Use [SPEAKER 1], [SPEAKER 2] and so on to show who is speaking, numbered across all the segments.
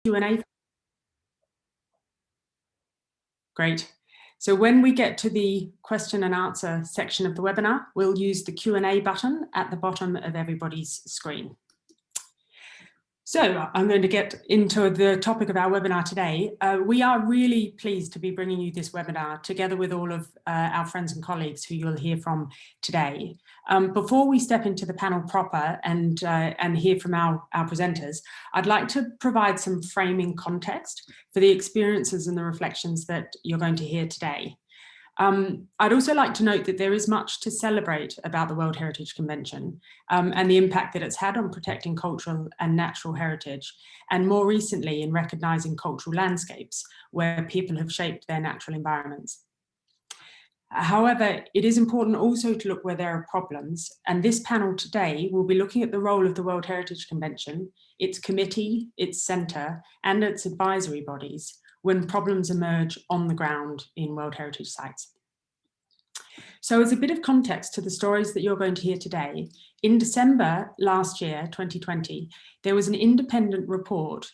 [SPEAKER 1] Q&A? Great. So when we get to the question and answer section of the webinar, we'll use the Q&A button at the bottom of everybody's screen. So I'm going to get into the topic of our webinar today. We are really pleased to be bringing you this webinar together with all of our friends and colleagues who you'll hear from today. Before we step into the panel proper and hear from our presenters, I'd like to provide some framing context for the experiences and the reflections that you're going to hear today. I'd also like to note that there is much to celebrate about the World Heritage Convention and the impact that it's had on protecting cultural and natural heritage, and more recently in recognising cultural landscapes where people have shaped their natural environments. However, it is important also to look where there are problems, and this panel today will be looking at the role of the World Heritage Convention, its committee, its centre, and its advisory bodies when problems emerge on the ground in World Heritage sites. So as a bit of context to the stories that you're going to hear today, in December last year, 2020, there was an independent report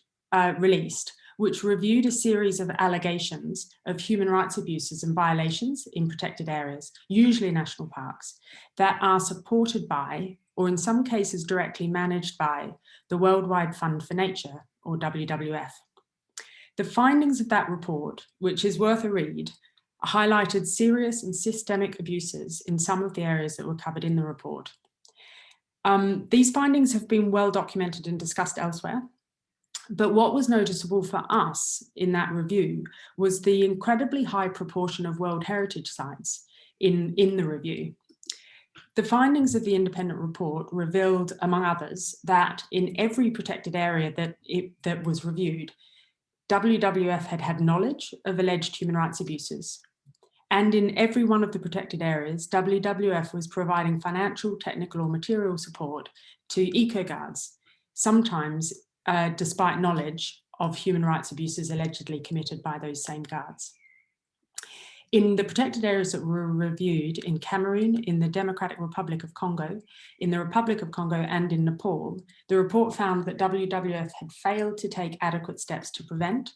[SPEAKER 1] released which reviewed a series of allegations of human rights abuses and violations in protected areas, usually national parks, that are supported by, or in some cases directly managed by, the Worldwide Fund for Nature, or WWF. The findings of that report, which is worth a read, highlighted serious and systemic abuses in some of the areas that were covered in the report. These findings have been well documented and discussed elsewhere, but what was noticeable for us in that review was the incredibly high proportion of World Heritage sites in the review. The findings of the independent report revealed, among others, that in every protected area that was reviewed, WWF had had knowledge of alleged human rights abuses. And in every one of the protected areas, WWF was providing financial, technical or material support to eco-guards, sometimes despite knowledge of human rights abuses allegedly committed by those same guards. In the protected areas that were reviewed in Cameroon, in the Democratic Republic of Congo, in the Republic of Congo and in Nepal, the report found that WWF had failed to take adequate steps to prevent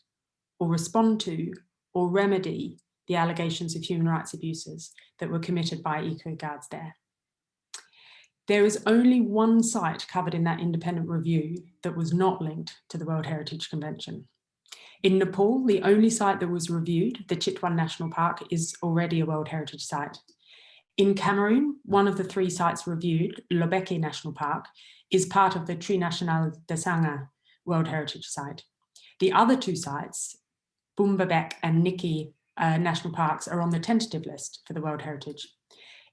[SPEAKER 1] or respond to or remedy the allegations of human rights abuses that were committed by eco-guards there. There is only one site covered in that independent review that was not linked to the World Heritage Convention. In Nepal, the only site that was reviewed, the Chitwan National Park, is already a World Heritage Site. In Cameroon, one of the 3 sites reviewed, Lobeke National Park, is part of the Tri National de Sangha World Heritage Site. The other 2 sites, Bumbabek and Niki National Parks, are on the tentative list for the World Heritage.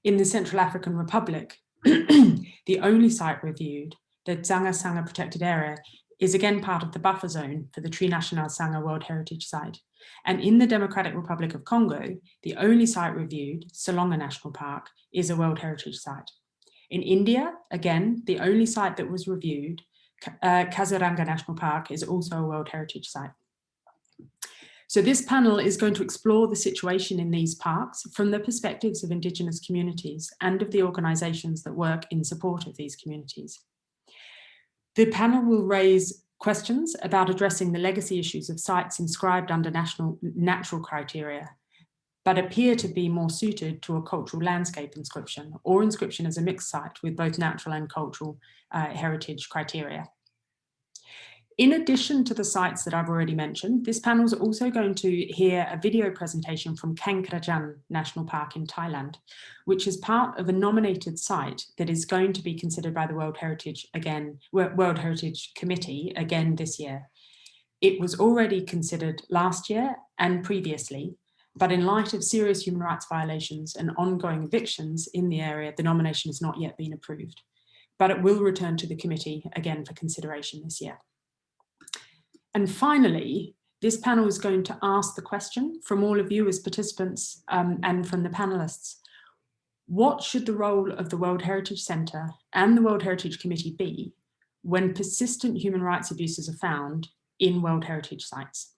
[SPEAKER 1] In the Central African Republic, the only site reviewed, the Dzanga Sangha Protected Area, is again part of the buffer zone for the Tri National Sangha World Heritage Site. And in the Democratic Republic of Congo, the only site reviewed, Salonga National Park, is a World Heritage Site. In India, again, the only site that was reviewed, Kaziranga National Park, is also a World Heritage Site. So this panel is going to explore the situation in these parks from the perspectives of Indigenous communities and of the organisations that work in support of these communities. The panel will raise questions about addressing the legacy issues of sites inscribed under natural criteria, but appear to be more suited to a cultural landscape inscription or inscription as a mixed site with both natural and cultural heritage criteria. In addition to the sites that I've already mentioned, this panel is also going to hear a video presentation from Kriangkrai National Park in Thailand, which is part of a nominated site that is going to be considered by the World Heritage Committee again this year. It was already considered last year and previously, but in light of serious human rights violations and ongoing evictions in the area, the nomination has not yet been approved, but it will return to the committee again for consideration this year. And finally, this panel is going to ask the question from all of you as participants and from the panelists, what should the role of the World Heritage Centre and the World Heritage Committee be when persistent human rights abuses are found in World Heritage sites?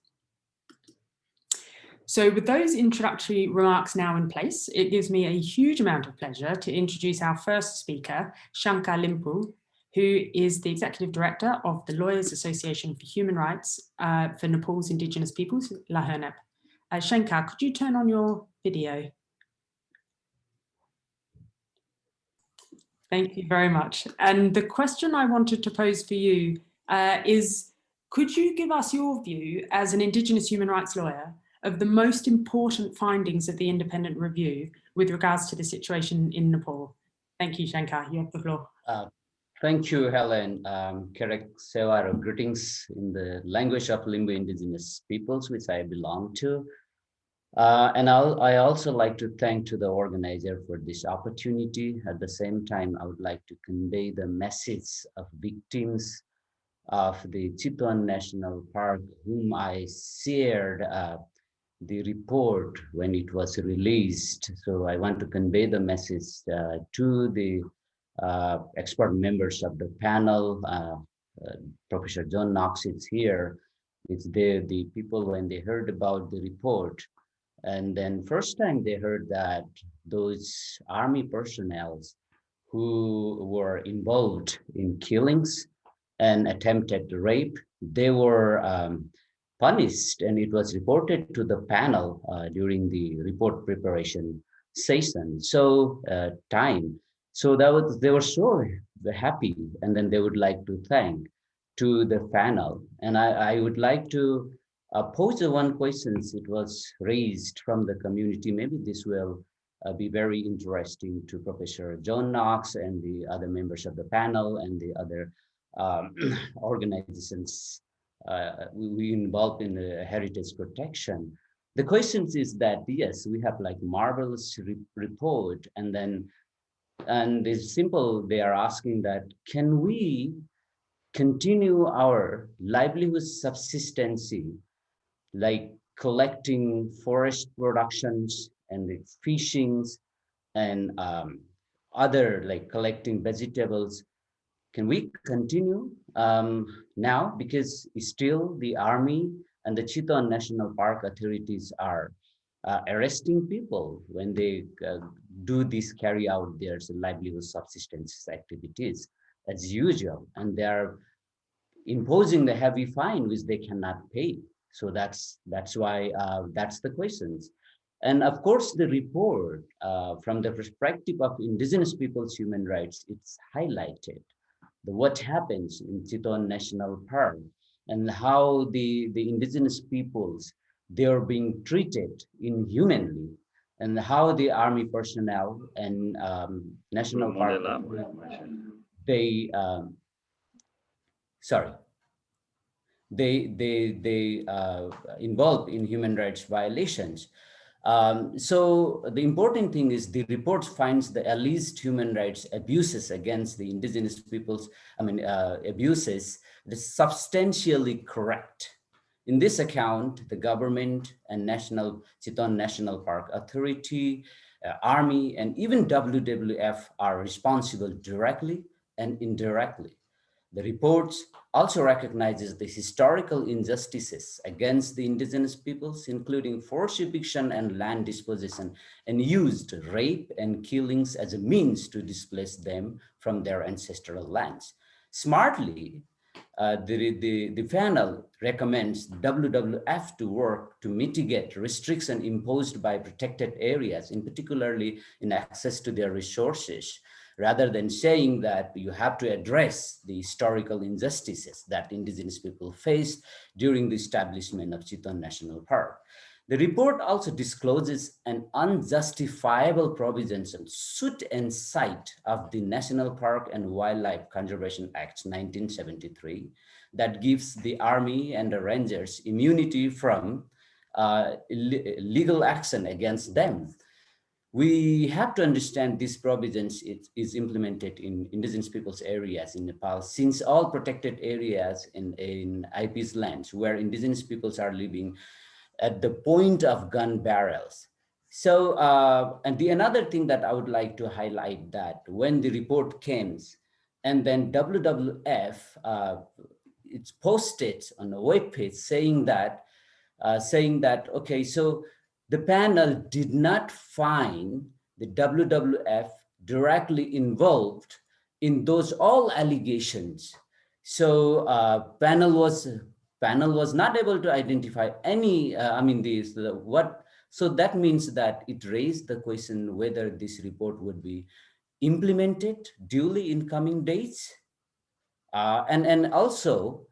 [SPEAKER 1] So with those introductory remarks now in place, it gives me a huge amount of pleasure to introduce our first speaker, Shankar Limbu, who is the Executive Director of the Lawyers Association for Human Rights for Nepal's Indigenous Peoples, LAHERNEP. Shankar, could you turn on your video? Thank you very much. And the question I wanted to pose for you is, could you give us your view as an Indigenous human rights lawyer of the most important findings of the independent review with regards to the situation in Nepal? Thank you, Shankar. You have the floor.
[SPEAKER 2] Thank you, Helen. Correct Sewaro, greetings in the language of Limbu Indigenous peoples, which I belong to. And I also like to thank to the organizer for this opportunity. At the same time, I would like to convey the message of victims of the Chiton National Park, whom I shared the report when it was released. So I want to convey the message to the expert members of the panel. Professor John Knox is here. It's there, the people, when they heard about the report, and then first time they heard that those army personnel who were involved in killings and attempted rape, they were punished, and it was reported to the panel during the report preparation session. So so they were so happy, and then they would like to thank to the panel. And I would like to pose one question. It was raised from the community. Maybe this will be very interesting to Professor John Knox and the other members of the panel and the other organizations we involved in the heritage protection. The question is that, yes, we have like marvelous report, and it's simple, they are asking that, can we continue our livelihood subsistency, like collecting forest productions and the fishings and other, like collecting vegetables? Can we continue now? Because still the army and the Chiton National Park authorities are arresting people when they do this, carry out their livelihood subsistence activities as usual, and they are imposing the heavy fine which they cannot pay. So that's why that's the questions. And of course, the report from the perspective of Indigenous people's human rights, it's highlighted what happens in Chiton National Park and how the Indigenous peoples, they are being treated inhumanly, and how the army personnel and national park, they involved in human rights violations. So the important thing is the report finds the alleged human rights abuses against the Indigenous peoples, abuses, is substantially correct. In this account, the government and Chiton National Park Authority, Army, and even WWF are responsible directly and indirectly. The report also recognizes the historical injustices against the Indigenous peoples, including forced eviction and land dispossession, and used rape and killings as a means to displace them from their ancestral lands. Smartly, the panel recommends WWF to work to mitigate restriction imposed by protected areas, in particularly in access to their resources, rather than saying that you have to address the historical injustices that Indigenous people faced during the establishment of Chiton National Park. The report also discloses an unjustifiable provisions on suit and cite of the National Park and Wildlife Conservation Act 1973 that gives the Army and the Rangers immunity from legal action against them. We have to understand these provisions is implemented in Indigenous peoples areas in Nepal, since all protected areas in IP's lands where Indigenous peoples are living at the point of gun barrels. So, and another thing that I would like to highlight, that when the report came, and then WWF, it's posted on a webpage saying that, okay, so the panel did not find the WWF directly involved in those all allegations. So panel was not able to identify any, so that means that it raised the question whether this report would be implemented duly in coming days. And also,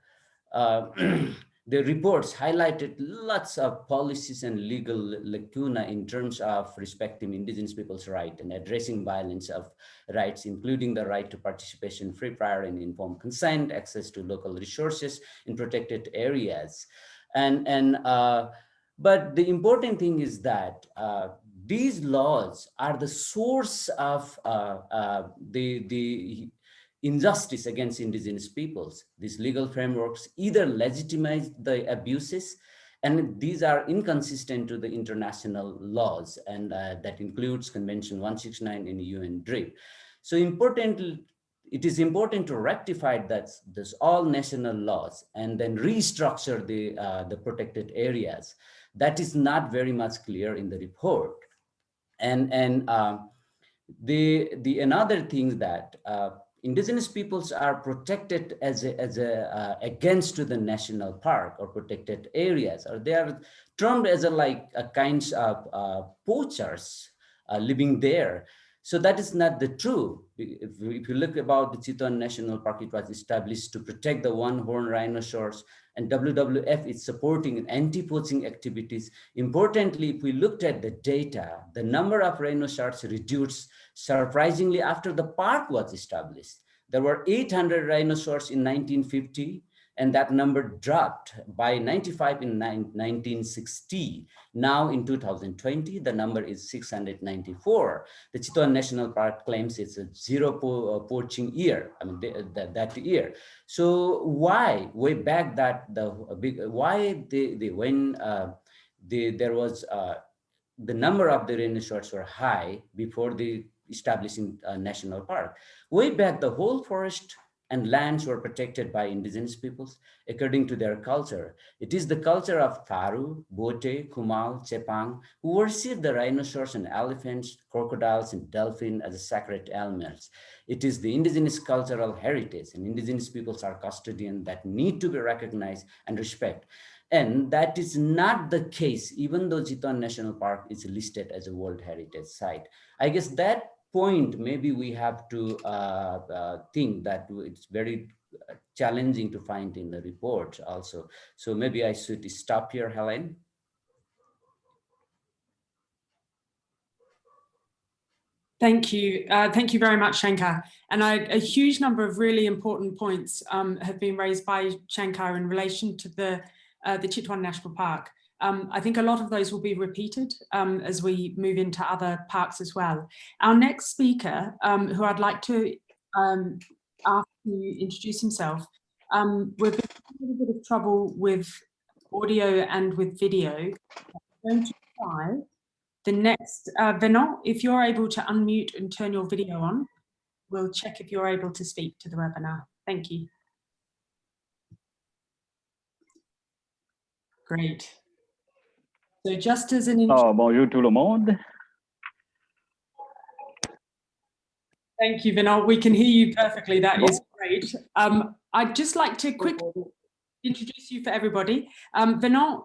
[SPEAKER 2] the reports highlighted lots of policies and legal lacuna in terms of respecting indigenous people's rights and addressing violence of rights, including the right to participation, free, prior, and informed consent, access to local resources in protected areas. But the important thing is that these laws are the source of the injustice against indigenous peoples. These legal frameworks either legitimize the abuses, and these are inconsistent to the international laws, and that includes Convention 169 in UN DRIP. So it is important to rectify this all national laws and then restructure the protected areas. That is not very much clear in the report. And the another thing that indigenous peoples are protected against to the national park or protected areas, or they are termed as a kinds of poachers living there. So that is not the true. If you look about the Chitwan National Park, it was established to protect the one-horned rhinoceros, and WWF is supporting anti-poaching activities. Importantly, if we looked at the data, the number of rhinoceros reduced surprisingly after the park was established. There were 800 rhinoceros in 1950, and that number dropped by 95 in 1960. Now in 2020, the number is 694. The Chitwan National Park claims it's a zero poaching year, that year. So why, way back there was the number of the rhinoceros were high before the establishing a national park. Way back, the whole forest and lands were protected by indigenous peoples according to their culture. It is the culture of Tharu, Bote, Kumal, Chepang, who worship the rhinoceros and elephants, crocodiles, and dolphin as sacred elements. It is the indigenous cultural heritage, and indigenous peoples are custodian that need to be recognized and respected. And that is not the case, even though Chitwan National Park is listed as a World Heritage Site. I guess that point, maybe we have to think that it's very challenging to find in the report also. So maybe I should stop here, Helen.
[SPEAKER 1] Thank you. Thank you very much, Shankar. And a huge number of really important points have been raised by Shankar in relation to the Chitwan National Park. I think a lot of those will be repeated as we move into other parks as well. Our next speaker, who I'd like to ask to introduce himself, we've been having a little bit of trouble with audio and with video. I'm going to try the next, Venant, if you're able to unmute and turn your video on, we'll check if you're able to speak to the webinar. Thank you. Great. So just as an
[SPEAKER 3] bonjour tout le monde.
[SPEAKER 1] Thank you, Venant. We can hear you perfectly. That is great. I'd just like to quickly introduce you for everybody. Venant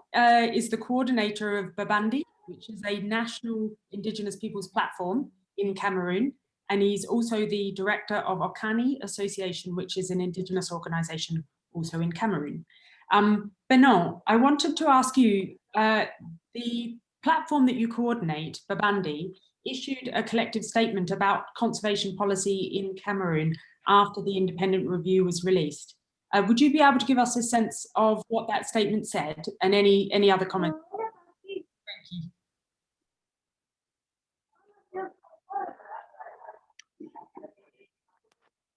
[SPEAKER 1] is the coordinator of Gbabandi, which is a national Indigenous peoples platform in Cameroon. And he's also the director of Okani Association, which is an Indigenous organization also in Cameroon. Venant, I wanted to ask you, the platform that you coordinate, Gbabandi, issued a collective statement about conservation policy in Cameroon after the independent review was released. Would you be able to give us a sense of what that statement said and any other comments? Thank you.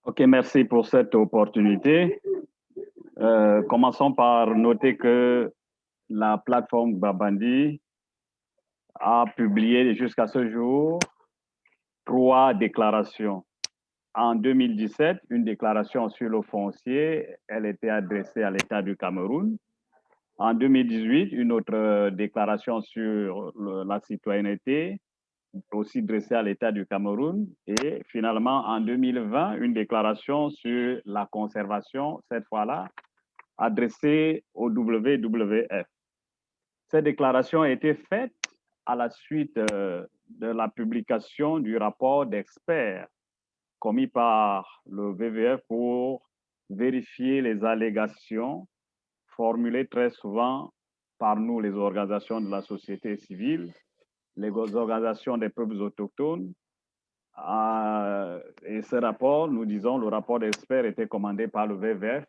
[SPEAKER 3] Ok, merci pour cette opportunité. Commençons par noter que la plateforme Gbabandi a publié jusqu'à ce jour 3 déclarations. En 2017, une déclaration sur le foncier, elle était adressée à l'État du Cameroun. En 2018, une autre déclaration sur la citoyenneté. aussi dressée à l'État du Cameroun, et finalement en 2020, une déclaration sur la conservation, cette fois-là, adressée au WWF. Cette déclaration a été faite à la suite de la publication du rapport d'experts commis par le WWF pour vérifier les allégations formulées très souvent par nous, les organisations de la société civile, les organisations des peuples autochtones. Et ce rapport, nous disons, le rapport d'experts était commandé par le WWF,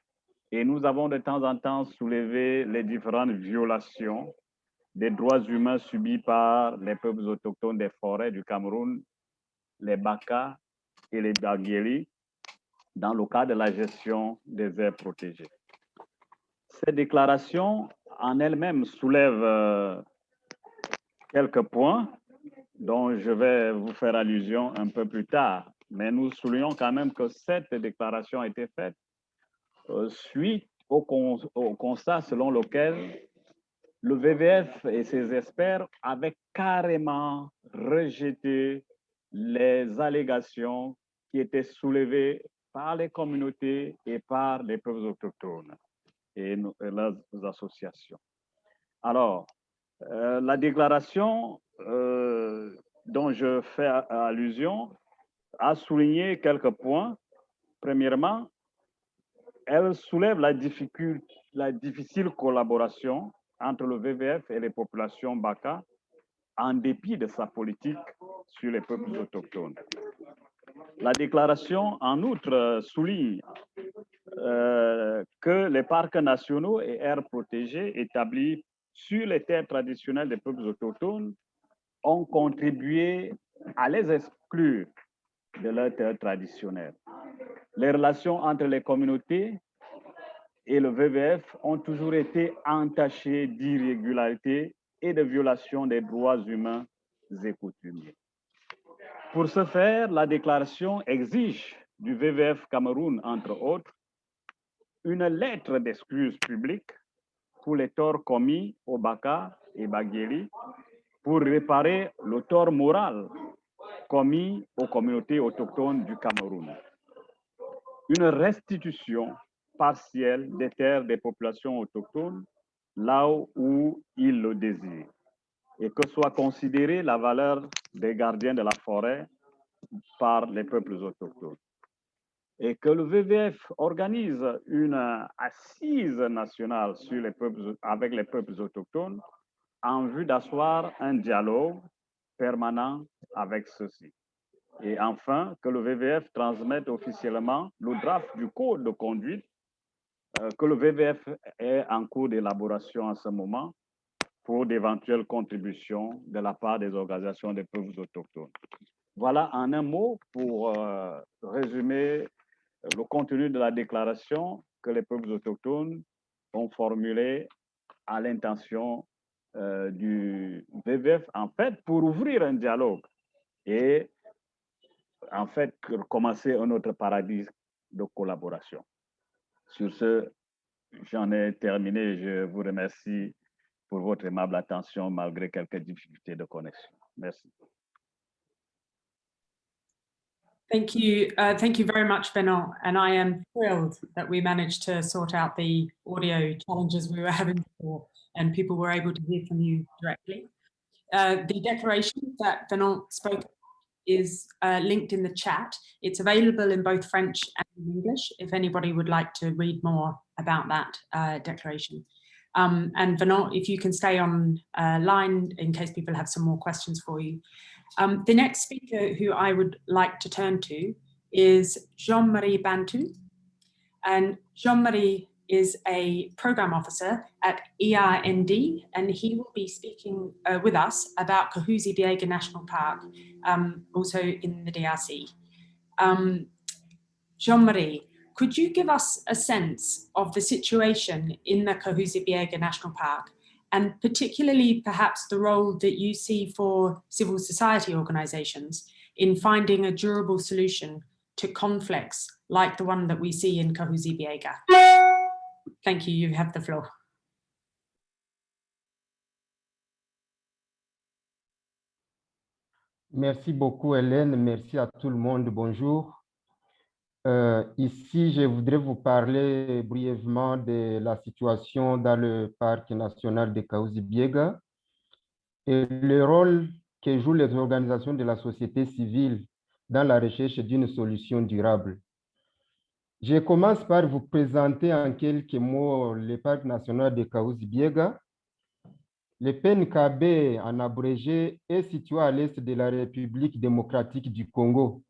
[SPEAKER 3] et nous avons de temps en temps soulevé les différentes violations des droits humains subis par les peuples autochtones des forêts du Cameroun, les Baka et les Bagueli, dans le cadre de la gestion des aires protégées. Cette déclaration en elle-même soulève quelques points dont je vais vous faire allusion un peu plus tard, mais nous soulignons quand même que cette déclaration a été faite suite au constat selon lequel le WWF et ses experts avaient carrément rejeté les allégations qui étaient soulevées par les communautés et par les peuples autochtones et leurs associations. Alors, la déclaration dont je fais allusion a souligné quelques points. Premièrement, elle soulève la difficile collaboration entre le WWF et les populations Baka, en dépit de sa politique sur les peuples autochtones. La déclaration, en outre, souligne que les parcs nationaux et aires protégées établis sur les terres traditionnelles des peuples autochtones ont contribué à les exclure de leurs terres traditionnelles. Les relations entre les communautés et le WWF ont toujours été entachées d'irrégularités et de violations des droits humains et coutumiers. Pour ce faire, la déclaration exige du WWF Cameroun, entre autres, une lettre d'excuse publique pour les torts commis au Baka et Bagueli, pour réparer le tort moral commis aux communautés autochtones du Cameroun. Une restitution partielle des terres des populations autochtones là où ils le désirent, et que soit considérée la valeur des gardiens de la forêt par les peuples autochtones. Et que le WWF organise une assise nationale sur les peuples, avec les peuples autochtones en vue d'asseoir un dialogue permanent avec ceux-ci. Et enfin, que le WWF transmette officiellement le draft du code de conduite que le WWF est en cours d'élaboration en ce moment pour d'éventuelles contributions de la part des organisations des peuples autochtones. Voilà en un mot pour résumer le contenu de la déclaration que les peuples autochtones ont formulée à l'intention du WWF, en fait, pour ouvrir un dialogue et en fait commencer un autre paradigme de collaboration. Sur ce, j'en ai terminé. Je vous remercie pour votre aimable attention malgré quelques difficultés de connexion. Merci.
[SPEAKER 1] Thank you very much, Venant. And I am thrilled that we managed to sort out the audio challenges we were having before, and people were able to hear from you directly. The declaration that Venant spoke is linked in the chat. It's available in both French and English, if anybody would like to read more about that declaration. And Venant, if you can stay on line in case people have some more questions for you. The next speaker who I would like to turn to is Jean-Marie Bantu. And Jean-Marie is a program officer at ERND, and he will be speaking with us about Kahuzi-Biega National Park, also in the DRC. Jean-Marie, could you give us a sense of the situation in the Kahuzi-Biega National Park, and particularly perhaps the role that you see for civil society organizations in finding a durable solution to conflicts like the one that we see in Kahuzi-Biega? Thank you, you have the floor.
[SPEAKER 4] Merci beaucoup, Hélène. Merci à tout le monde. Bonjour. Ici, je voudrais vous parler brièvement de la situation dans le parc national de Kahuzi-Biega et le rôle que jouent les organisations de la société civile dans la recherche d'une solution durable. Je commence par vous présenter en quelques mots le parc national de Kahuzi-Biega. Le PNKB, en abrégé, est situé à l'est de la République démocratique du Congo.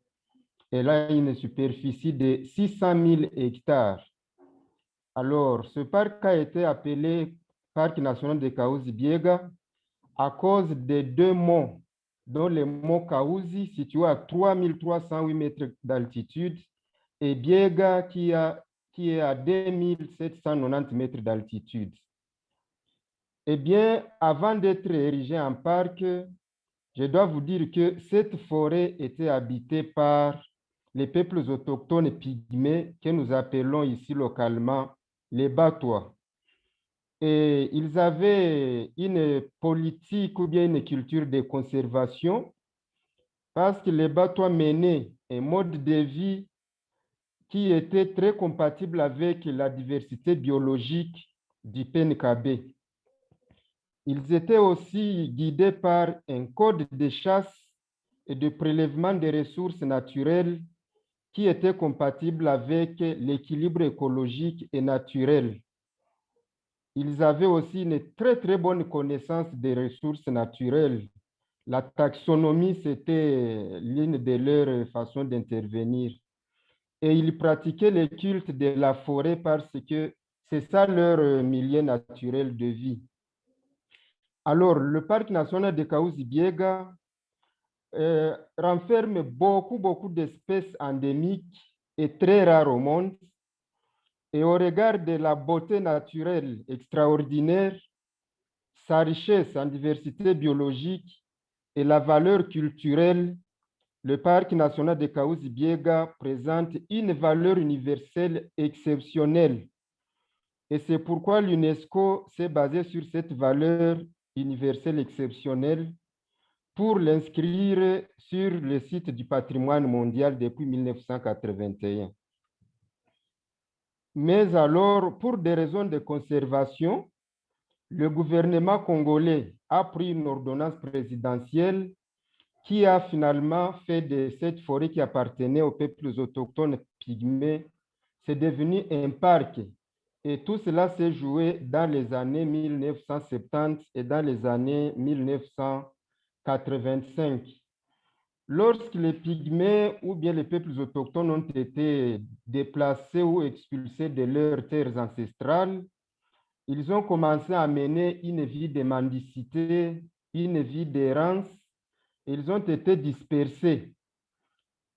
[SPEAKER 4] Elle a une superficie de 600 000 hectares. Alors, ce parc a été appelé Parc national de Kahuzi-Biega à cause de deux monts, dont le mont Kahuzi, situé à 3308 mètres d'altitude, et Biega, qui est à 2790 mètres d'altitude. Eh bien, avant d'être érigé en parc, je dois vous dire que cette forêt était habitée par les peuples autochtones pygmées que nous appelons ici localement les Batois. Et ils avaient une politique ou bien une culture de conservation parce que les Batois menaient un mode de vie qui était très compatible avec la diversité biologique du PNKB. Ils étaient aussi guidés par un code de chasse et de prélèvement des ressources naturelles qui était compatible avec l'équilibre écologique et naturel. Ils avaient aussi une très bonne connaissance des ressources naturelles. La taxonomie, c'était l'une de leurs façons d'intervenir. Et ils pratiquaient le culte de la forêt parce que c'est ça leur milieu naturel de vie. Alors, le parc national de Kahuzi-Biega renferme beaucoup d'espèces endémiques et très rares au monde. Et au regard de la beauté naturelle extraordinaire, sa richesse en diversité biologique et la valeur culturelle, le parc national de Kahuzi-Biega présente une valeur universelle exceptionnelle. Et c'est pourquoi l'UNESCO s'est basé sur cette valeur universelle exceptionnelle pour l'inscrire sur le site du patrimoine mondial depuis 1981. Mais alors, pour des raisons de conservation, le gouvernement congolais a pris une ordonnance présidentielle qui a finalement fait de cette forêt qui appartenait aux peuples autochtones pygmées, c'est devenu un parc. Et tout cela s'est joué dans les années 1970 et dans les années 1985. Lorsque les pygmées ou bien les peuples autochtones ont été déplacés ou expulsés de leurs terres ancestrales, ils ont commencé à mener une vie de mendicité, une vie d'errance. Ils ont été dispersés.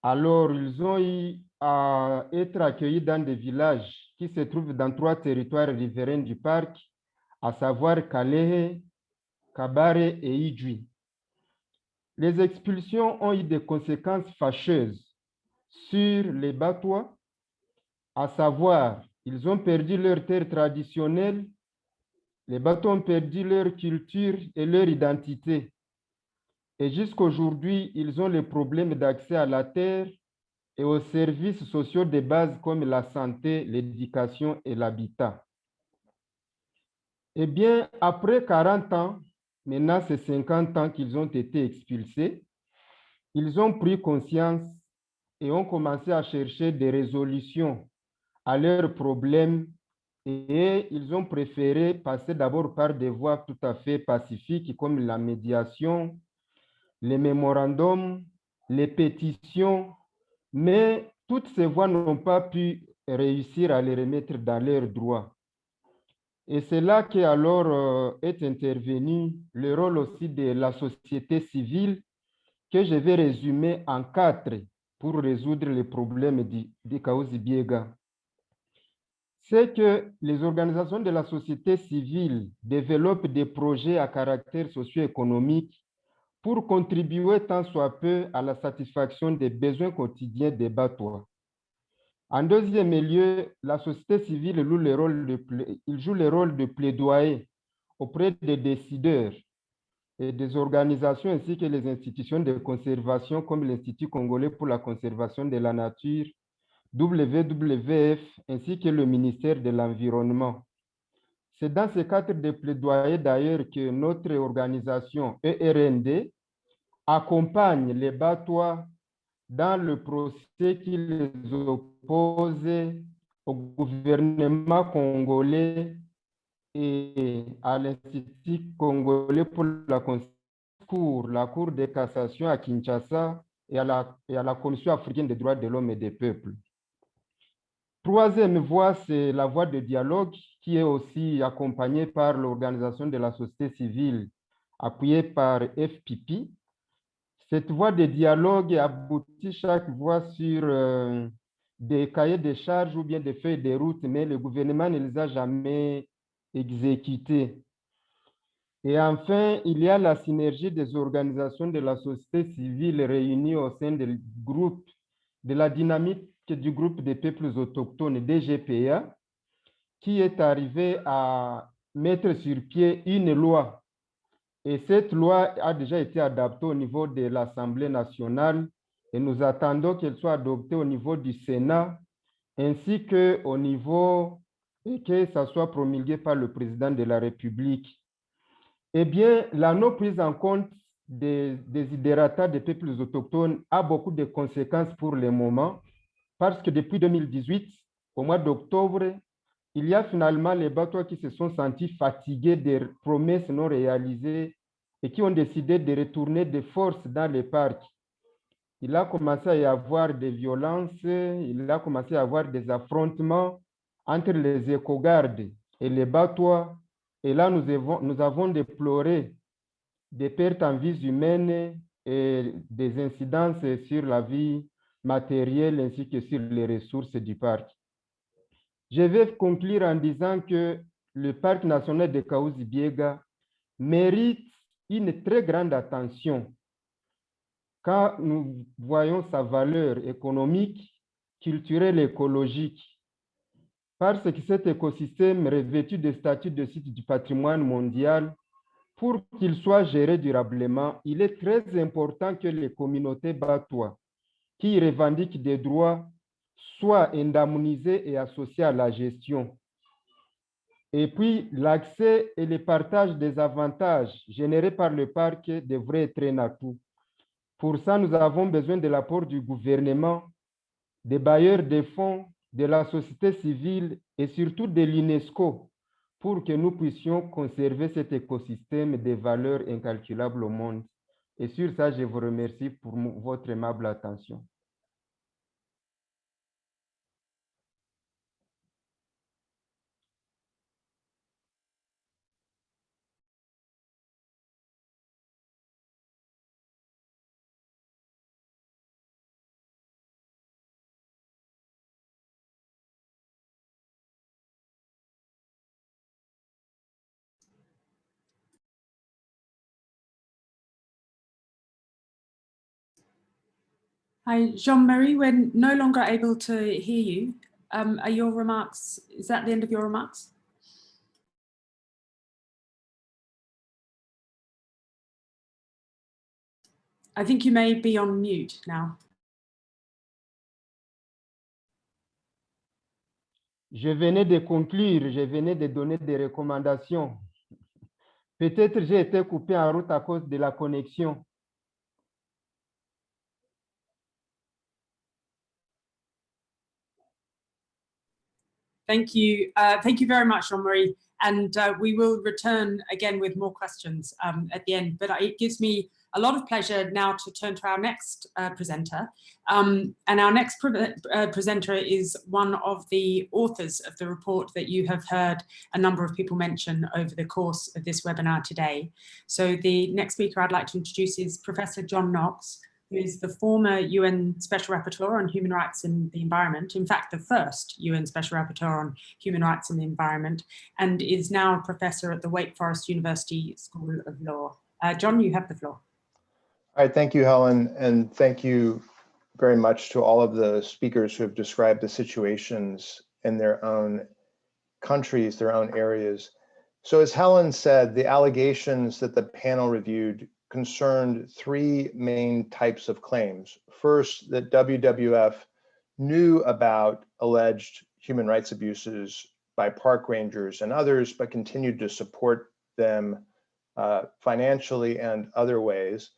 [SPEAKER 4] Alors, ils ont eu à être accueillis dans des villages qui se trouvent dans 3 territoires riverains du parc, à savoir Kalehe, Kabare et Idjui. Les expulsions ont eu des conséquences fâcheuses sur les Batois, à savoir, ils ont perdu leurs terres traditionnelles, les Batois ont perdu leur culture et leur identité. Et jusqu'aujourd'hui, ils ont les problèmes d'accès à la terre et aux services sociaux de base comme la santé, l'éducation et l'habitat. Eh bien, après 40 ans, maintenant c'est 50 ans qu'ils ont été expulsés, ils ont pris conscience et ont commencé à chercher des résolutions à leurs problèmes et ils ont préféré passer d'abord par des voies tout à fait pacifiques comme la médiation, les mémorandums, les pétitions, mais toutes ces voies n'ont pas pu réussir à les remettre dans leurs droits. Et c'est là qu'alors est intervenu le rôle aussi de la société civile que je vais résumer en 4 pour résoudre les problèmes de Kahuzi-Biega. C'est que les organisations de la société civile développent des projets à caractère socio-économique pour contribuer tant soit peu à la satisfaction des besoins quotidiens des Batois. En deuxième lieu, la société civile joue le rôle de plaidoyer auprès des décideurs. et des organisations ainsi que les institutions de conservation comme l'Institut congolais pour la conservation de la nature, WWF, ainsi que le ministère de l'Environnement. C'est dans ce cadre de plaidoyer d'ailleurs que notre organisation ERND accompagne les Batois dans le procès qui les oppose au gouvernement congolais et à l'Institut congolais pour la Cour de cassation à Kinshasa et à la Commission africaine des droits de l'homme et des peuples. Troisième voie, c'est la voie de dialogue qui est aussi accompagnée par l'organisation de la société civile appuyée par FPP. Cette voie de dialogue aboutit chaque fois sur des cahiers de charges ou bien des feuilles de route, mais le gouvernement ne les a jamais exécutés. Et enfin, il y a la synergie des organisations de la société civile réunies au sein du groupe de la dynamique du groupe des peuples autochtones, DGPA, qui est arrivé à mettre sur pied une loi. Et cette loi a déjà été adaptée au niveau de l'Assemblée nationale et nous attendons qu'elle soit adoptée au niveau du Sénat ainsi qu'au niveau et que ça soit promulgué par le président de la République. Eh bien, la non-prise en compte des desiderata des peuples autochtones a beaucoup de conséquences pour le moment parce que depuis 2018, au mois d'octobre, il y a finalement les Batois qui se sont sentis fatigués des promesses non réalisées et qui ont décidé de retourner de force dans les parcs. Il a commencé à y avoir des violences, il a commencé à y avoir des affrontements entre les éco-gardes et les Batois. Et là, nous avons déploré des pertes en vies humaines et des incidences sur la vie matérielle ainsi que sur les ressources du parc. Je vais conclure en disant que le parc national de Kahuzi-Biega mérite une très grande attention quand nous voyons sa valeur économique, culturelle et écologique. Parce que cet écosystème revêtu de statut de site du patrimoine mondial, pour qu'il soit géré durablement, il est très important que les communautés batois qui revendiquent des droits soient indemnisées et associées à la gestion. Et puis, l'accès et le partage des avantages générés par le parc devraient être un atout. Pour ça, nous avons besoin de l'apport du gouvernement, des bailleurs de fonds, de la société civile et surtout de l'UNESCO pour que nous puissions conserver cet écosystème de valeurs incalculables au monde. Et sur ça, je vous remercie pour votre aimable attention.
[SPEAKER 1] Hi, Jean-Marie, we're no longer able to hear you. Are your remarks, is that the end of your remarks? I think you may be on mute now.
[SPEAKER 4] Je venais de conclure, je venais de donner des recommandations. Peut-être j'ai été coupé en route à cause de la connexion.
[SPEAKER 1] Thank you very much, Jean-Marie. And we will return again with more questions at the end. But it gives me a lot of pleasure now to turn to our next presenter. And our next presenter is one of the authors of the report that you have heard a number of people mention over the course of this webinar today. So the next speaker I'd like to introduce is Professor John Knox, who is the former UN Special Rapporteur on Human Rights and the Environment, in fact, the first UN Special Rapporteur on Human Rights and the Environment, and is now a professor at the Wake Forest University School of Law. John, you have the floor.
[SPEAKER 5] All right, thank you, Helen, and thank you very much to all of the speakers who have described the situations in their own countries, their own areas. So as Helen said, the allegations that the panel reviewed concerned three main types of claims. First, that WWF knew about alleged human rights abuses by park rangers and others, but continued to support them financially and other ways.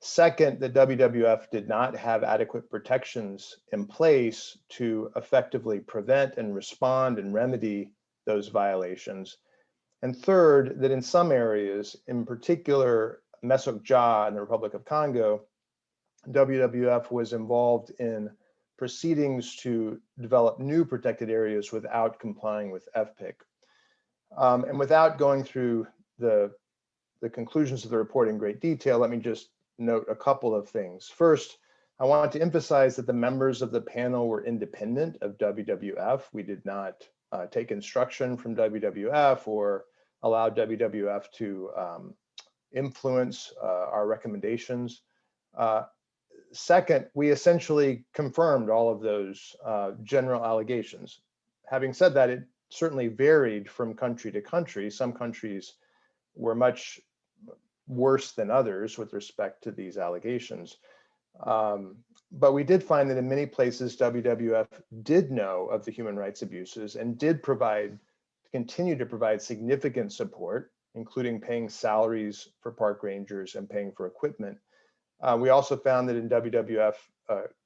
[SPEAKER 5] Second, that WWF did not have adequate protections in place to effectively prevent and respond and remedy those violations. And third, that in some areas, in particular, Messe in the Republic of Congo, WWF was involved in proceedings to develop new protected areas without complying with FPIC. And without going through the conclusions of the report in great detail, let me just note a couple of things. First, I want to emphasize that the members of the panel were independent of WWF. We did not take instruction from WWF or allow WWF to influence our recommendations. Second, we essentially confirmed all of those general allegations. Having said that, it certainly varied from country to country. Some countries were much worse than others with respect to these allegations. But we did find that in many places, WWF did know of the human rights abuses and did continue to provide significant support, including paying salaries for park rangers and paying for equipment. We also found that in WWF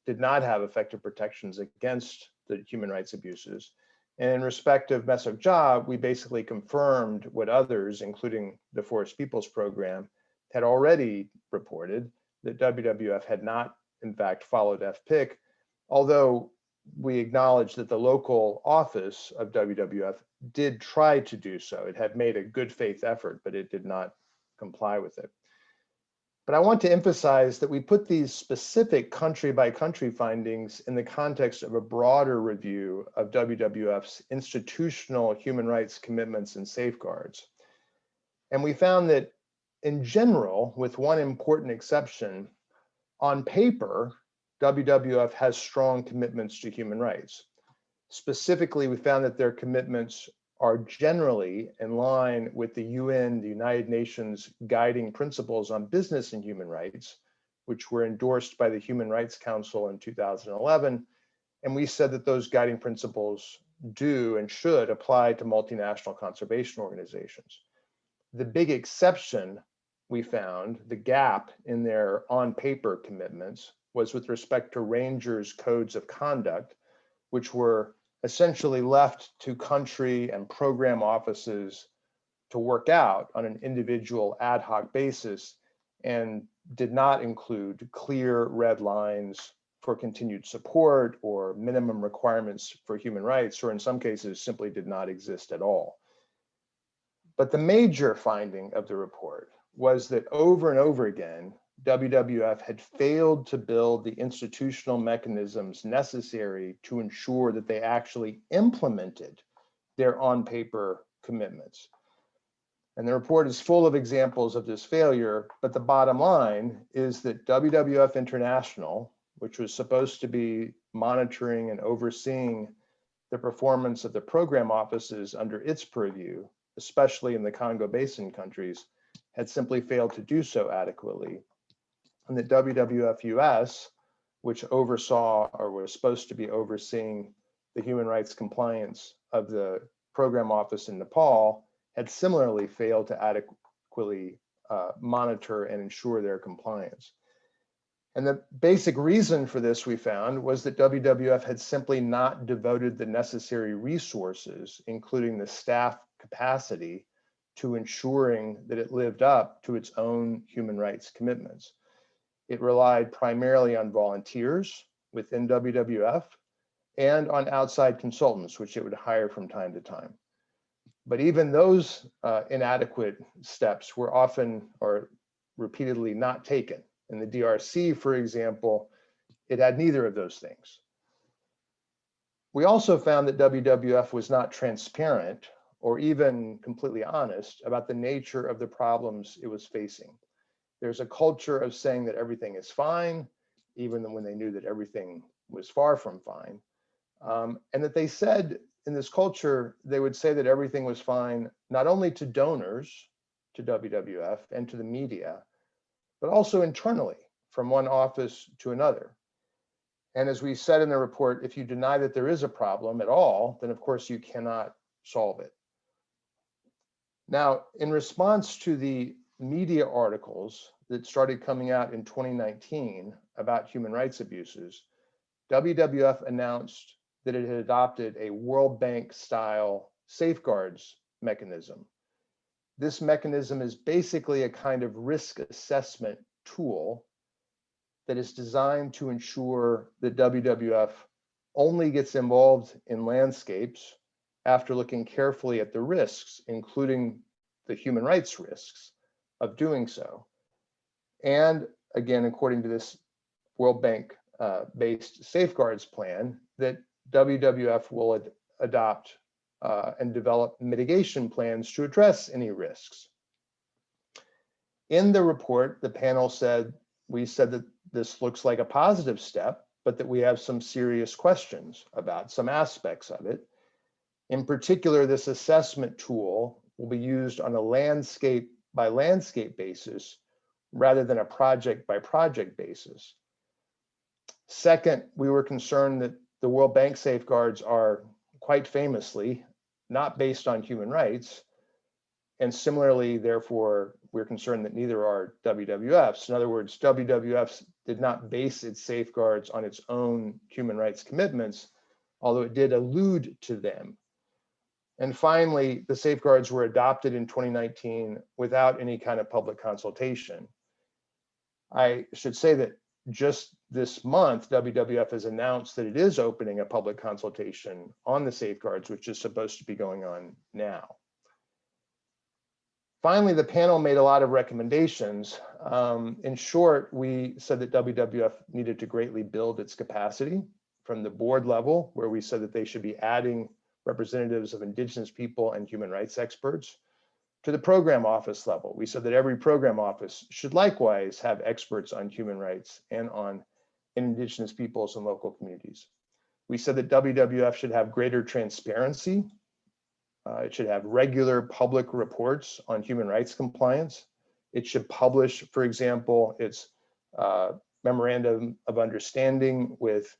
[SPEAKER 5] did not have effective protections against the human rights abuses. And in respect of Messe we basically confirmed what others, including the Forest Peoples Program, had already reported, that WWF had not, in fact, followed FPIC, although we acknowledge that the local office of WWF did try to do so. It had made a good faith effort, but it did not comply with it. But I want to emphasize that we put these specific country by country findings in the context of a broader review of WWF's institutional human rights commitments and safeguards. And we found that in general, with one important exception, on paper, WWF has strong commitments to human rights. Specifically, we found that their commitments are generally in line with the UN, the United Nations guiding principles on business and human rights, which were endorsed by the Human Rights Council in 2011. And we said that those guiding principles do and should apply to multinational conservation organizations. The big exception we found, the gap in their on-paper commitments, was with respect to rangers' codes of conduct, which were essentially left to country and program offices to work out on an individual ad hoc basis and did not include clear red lines for continued support or minimum requirements for human rights, or in some cases simply did not exist at all. But the major finding of the report was that over and over again, WWF had failed to build the institutional mechanisms necessary to ensure that they actually implemented their on-paper commitments. And the report is full of examples of this failure, but the bottom line is that WWF International, which was supposed to be monitoring and overseeing the performance of the program offices under its purview, especially in the Congo Basin countries, had simply failed to do so adequately. And that WWF US, which oversaw or was supposed to be overseeing the human rights compliance of the program office in Nepal, had similarly failed to adequately monitor and ensure their compliance. And the basic reason for this, we found, was that WWF had simply not devoted the necessary resources, including the staff capacity, to ensuring that it lived up to its own human rights commitments. It relied primarily on volunteers within WWF and on outside consultants, which it would hire from time to time. But even those inadequate steps were often or repeatedly not taken. In the DRC, for example, it had neither of those things. We also found that WWF was not transparent or even completely honest about the nature of the problems it was facing. There's a culture of saying that everything is fine, even when they knew that everything was far from fine. And that they said in this culture, they would say that everything was fine, not only to donors, to WWF and to the media, but also internally from one office to another. And as we said in the report, if you deny that there is a problem at all, then of course you cannot solve it. Now, in response to the media articles that started coming out in 2019 about human rights abuses, WWF announced that it had adopted a World Bank style safeguards mechanism. This mechanism is basically a kind of risk assessment tool that is designed to ensure that WWF only gets involved in landscapes after looking carefully at the risks, including the human rights risks of doing so. And again, according to this World Bank based safeguards plan, that WWF will adopt and develop mitigation plans to address any risks. In the report, the panel said, we said that this looks like a positive step, but that we have some serious questions about some aspects of it. In particular, this assessment tool will be used on a landscape by landscape basis rather than a project by project basis. Second, we were concerned that the World Bank safeguards are quite famously not based on human rights. And similarly, therefore, we're concerned that neither are WWF's. In other words, WWF did not base its safeguards on its own human rights commitments, although it did allude to them. And finally, the safeguards were adopted in 2019 without any kind of public consultation. I should say that just this month, WWF has announced that it is opening a public consultation on the safeguards, which is supposed to be going on now. Finally, the panel made a lot of recommendations. In short, we said that WWF needed to greatly build its capacity from the board level, where we said that they should be adding representatives of Indigenous people and human rights experts, to the program office level. We said that every program office should likewise have experts on human rights and on Indigenous peoples and local communities. We said that WWF should have greater transparency. It should have regular public reports on human rights compliance. It should publish, for example, its memorandum of understanding with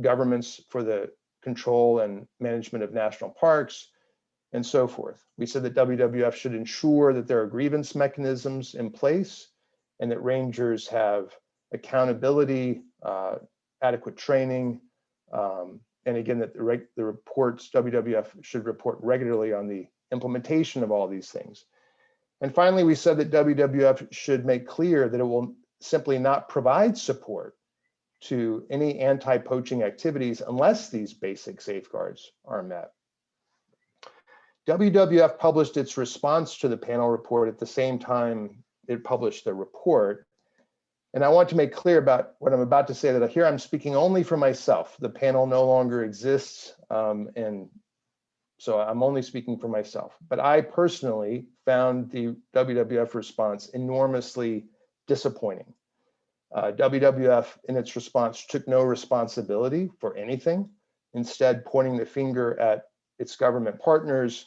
[SPEAKER 5] governments for the control and management of national parks, and so forth. We said that WWF should ensure that there are grievance mechanisms in place and that rangers have accountability, adequate training, and again, that the reports, WWF should report regularly on the implementation of all these things. And finally, we said that WWF should make clear that it will simply not provide support to any anti-poaching activities unless these basic safeguards are met. WWF published its response to the panel report at the same time it published the report. And I want to make clear about what I'm about to say, that here I'm speaking only for myself. The panel no longer exists, and so I'm only speaking for myself. But I personally found the WWF response enormously disappointing. WWF, in its response, took no responsibility for anything, instead pointing the finger at its government partners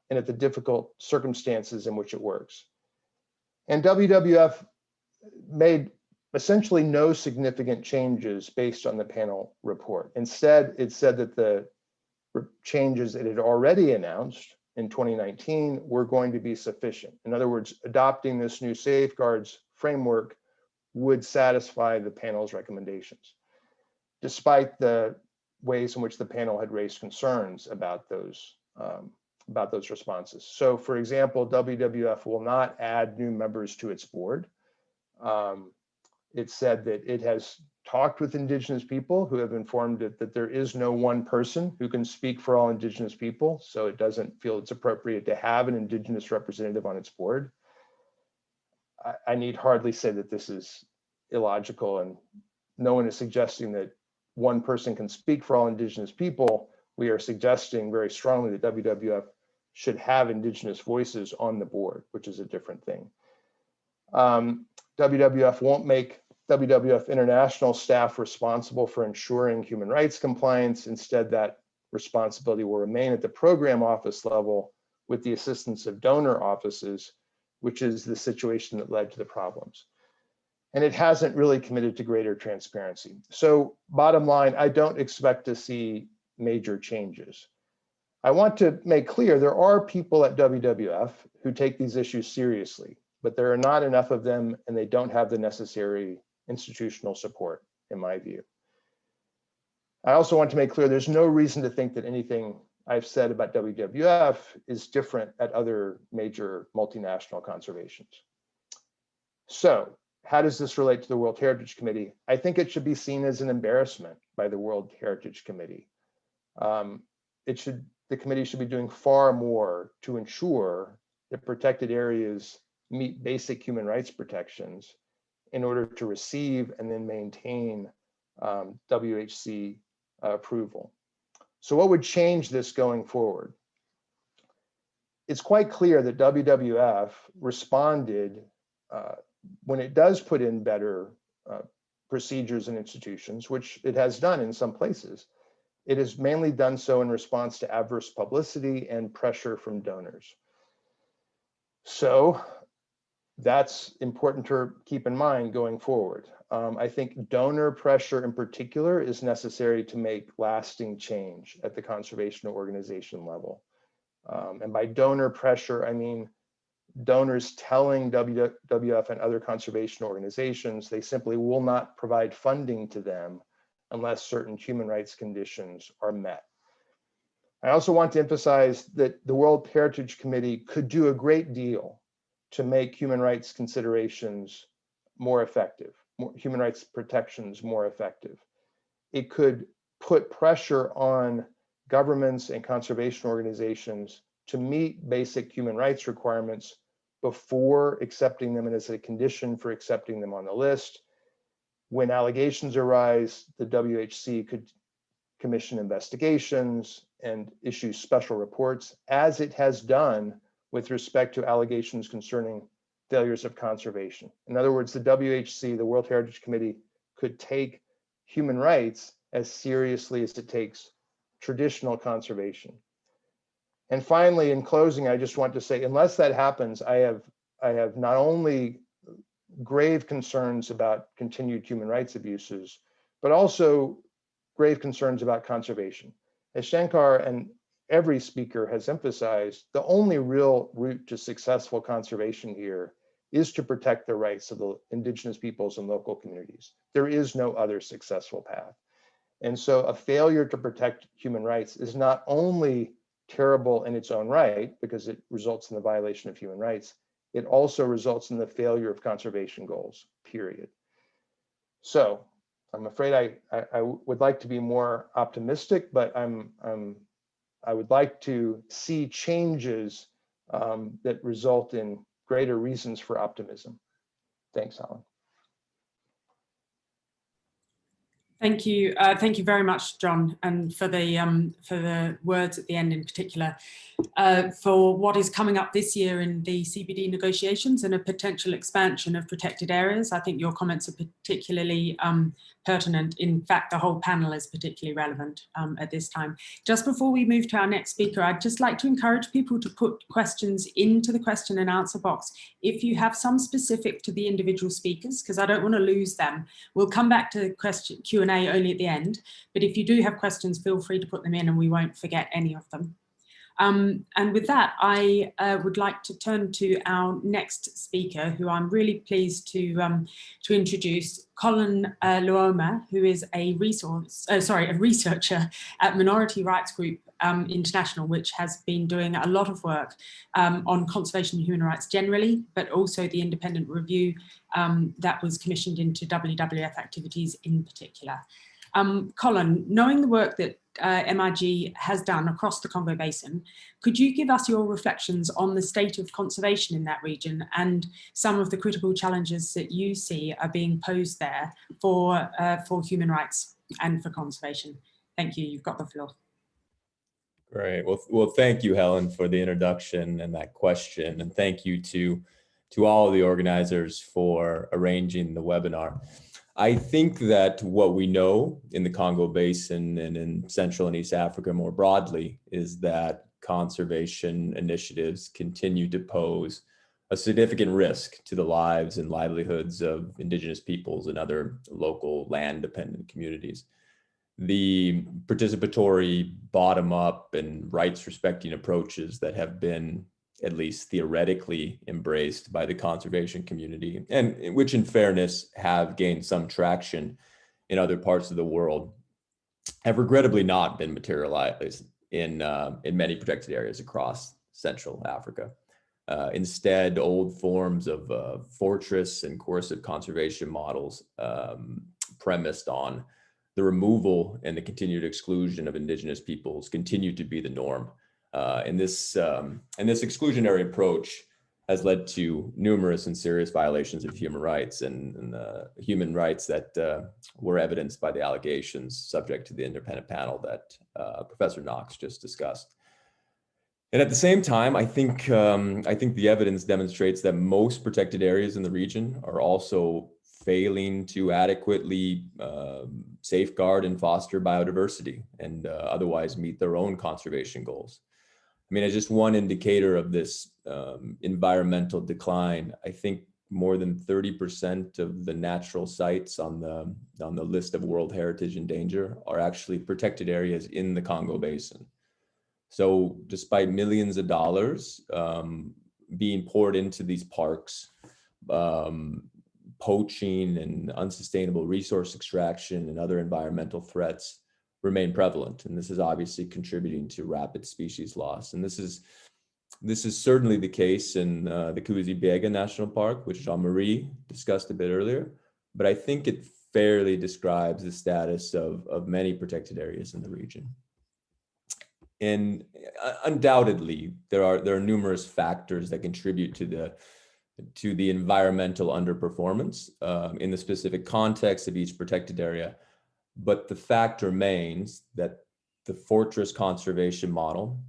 [SPEAKER 5] and at the difficult circumstances in which it works. And WWF made essentially no significant changes based on the panel report. Instead, it said that the changes it had already announced in 2019 were going to be sufficient. In other words, adopting this new safeguards framework would satisfy the panel's recommendations, despite the ways in which the panel had raised concerns about those responses. So, for example, WWF will not add new members to its board. It said that it has talked with Indigenous people who have informed it that there is no one person who can speak for all Indigenous people, so it doesn't feel it's appropriate to have an Indigenous representative on its board. I need hardly say that this is illogical, and no one is suggesting that one person can speak for all Indigenous people. We are suggesting very strongly that WWF should have Indigenous voices on the board, which is a different thing. WWF won't make WWF international staff responsible for ensuring human rights compliance. Instead, that responsibility will remain at the program office level with the assistance of donor offices, which is the situation that led to the problems. And it hasn't really committed to greater transparency. So bottom line, I don't expect to see major changes. I want to make clear there are people at WWF who take these issues seriously, but there are not enough of them and they don't have the necessary institutional support, in my view. I also want to make clear there's no reason to think that anything I've said about WWF is different at other major multinational conservations. So how does this relate to the World Heritage Committee? I think it should be seen as an embarrassment by the World Heritage Committee. The committee should be doing far more to ensure that protected areas meet basic human rights protections in order to receive and then maintain WHC approval. So what would change this going forward? It's quite clear that WWF responded when it does put in better procedures and institutions, which it has done in some places. It has mainly done so in response to adverse publicity and pressure from donors. So that's important to keep in mind going forward. I think donor pressure in particular is necessary to make lasting change at the conservation organization level. And by donor pressure, I mean donors telling WWF and other conservation organizations they simply will not provide funding to them unless certain human rights conditions are met. I also want to emphasize that the World Heritage Committee could do a great deal to make human rights considerations more effective, human rights protections more effective. It could put pressure on governments and conservation organizations to meet basic human rights requirements before accepting them and as a condition for accepting them on the list. When allegations arise, the WHC could commission investigations and issue special reports, as it has done with respect to allegations concerning failures of conservation. In other words, the WHC, the World Heritage Committee, could take human rights as seriously as it takes traditional conservation. And finally, in closing, I just want to say, unless that happens, I have not only grave concerns about continued human rights abuses, but also grave concerns about conservation. As Shankar and every speaker has emphasized, the only real route to successful conservation here is to protect the rights of the indigenous peoples and local communities. There is no other successful path. And so a failure to protect human rights is not only terrible in its own right, because it results in the violation of human rights, it also results in the failure of conservation goals, period. So I'm afraid I would like to be more optimistic, but I would like to see changes that result in greater reasons for optimism. Thanks, Helen.
[SPEAKER 1] Thank you very much, John, and for the words at the end in particular, for what is coming up this year in the CBD negotiations and a potential expansion of protected areas. I think your comments are particularly pertinent. In fact, the whole panel is particularly relevant at this time. Just before we move to our next speaker, I'd just like to encourage people to put questions into the question and answer box. If you have some specific to the individual speakers, because I don't want to lose them, we'll come back to question Q&A only at the end, but if you do have questions, feel free to put them in and we won't forget any of them. And with that, I would like to turn to our next speaker, who I'm really pleased to introduce, Colin Luoma, who is a researcher at Minority Rights Group International, which has been doing a lot of work on conservation and human rights generally, but also the independent review that was commissioned into WWF activities in particular. Colin, knowing the work that MIG has done across the Congo Basin, could you give us your reflections on the state of conservation in that region and some of the critical challenges that you see are being posed there for human rights and for conservation? Thank you. You've got the floor.
[SPEAKER 6] Great. Well, thank you, Helen, for the introduction and that question, and thank you to all of the organizers for arranging the webinar. I think that what we know in the Congo Basin and in Central and East Africa more broadly is that conservation initiatives continue to pose a significant risk to the lives and livelihoods of Indigenous peoples and other local land-dependent communities. The participatory, bottom-up, and rights-respecting approaches that have been, at least theoretically, embraced by the conservation community, and which in fairness have gained some traction in other parts of the world, have regrettably not been materialized in many protected areas across Central Africa. Instead, old forms of fortress and coercive conservation models premised on the removal and the continued exclusion of Indigenous peoples continue to be the norm. And this exclusionary approach has led to numerous and serious violations of human rights and human rights that were evidenced by the allegations subject to the independent panel that Professor Knox just discussed. And at the same time, I think the evidence demonstrates that most protected areas in the region are also failing to adequately safeguard and foster biodiversity and otherwise meet their own conservation goals. I mean, as just one indicator of this environmental decline, I think more than 30% of the natural sites on the list of World Heritage in danger are actually protected areas in the Congo Basin. So despite millions of dollars being poured into these parks, poaching and unsustainable resource extraction and other environmental threats remain prevalent. And this is obviously contributing to rapid species loss. And this is certainly the case in the Kahuzi-Biega National Park, which Jean-Marie discussed a bit earlier, but I think it fairly describes the status of many protected areas in the region. And undoubtedly, there are numerous factors that contribute to the environmental underperformance in the specific context of each protected area. But the fact remains that the fortress conservation model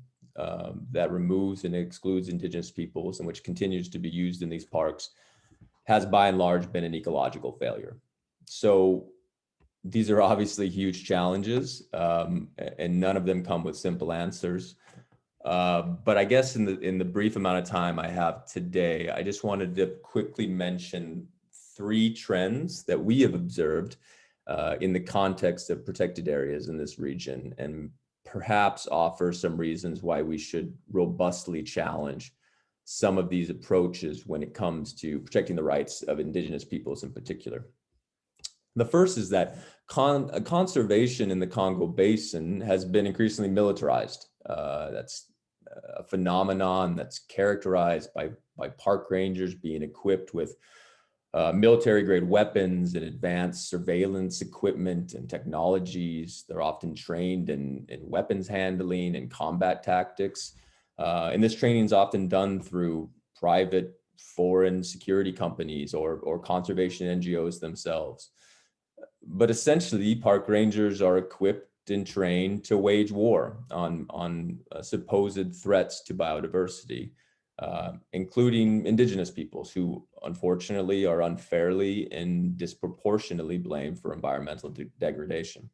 [SPEAKER 6] that removes and excludes Indigenous peoples and which continues to be used in these parks has by and large been an ecological failure. So these are obviously huge challenges, and none of them come with simple answers. But I guess in the brief amount of time I have today, I just wanted to quickly mention 3 trends that we have observed in the context of protected areas in this region, and perhaps offer some reasons why we should robustly challenge some of these approaches when it comes to protecting the rights of Indigenous peoples in particular. The first is that conservation in the Congo Basin has been increasingly militarized. That's a phenomenon that's characterized by park rangers being equipped with military-grade weapons and advanced surveillance equipment and technologies. They're often trained in weapons handling and combat tactics. And this training is often done through private foreign security companies or conservation NGOs themselves. But essentially, park rangers are equipped and trained to wage war on supposed threats to biodiversity, including Indigenous peoples who unfortunately are unfairly and disproportionately blamed for environmental degradation.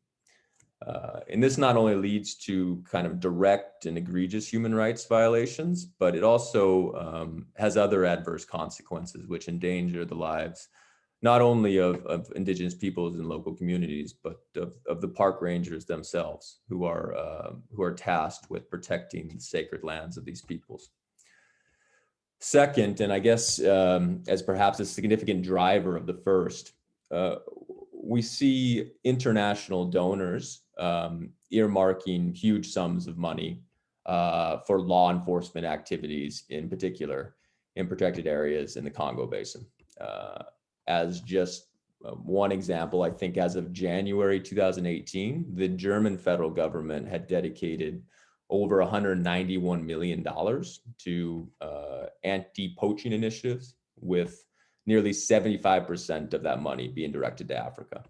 [SPEAKER 6] And this not only leads to kind of direct and egregious human rights violations, but it also has other adverse consequences which endanger the lives not only of Indigenous peoples and local communities, but of the park rangers themselves who are tasked with protecting the sacred lands of these peoples. Second, and I guess as perhaps a significant driver of the first, we see international donors earmarking huge sums of money for law enforcement activities, in particular in protected areas in the Congo Basin. As just one example, I think as of January 2018, the German federal government had dedicated over $191 million to anti-poaching initiatives, with nearly 75% of that money being directed to Africa.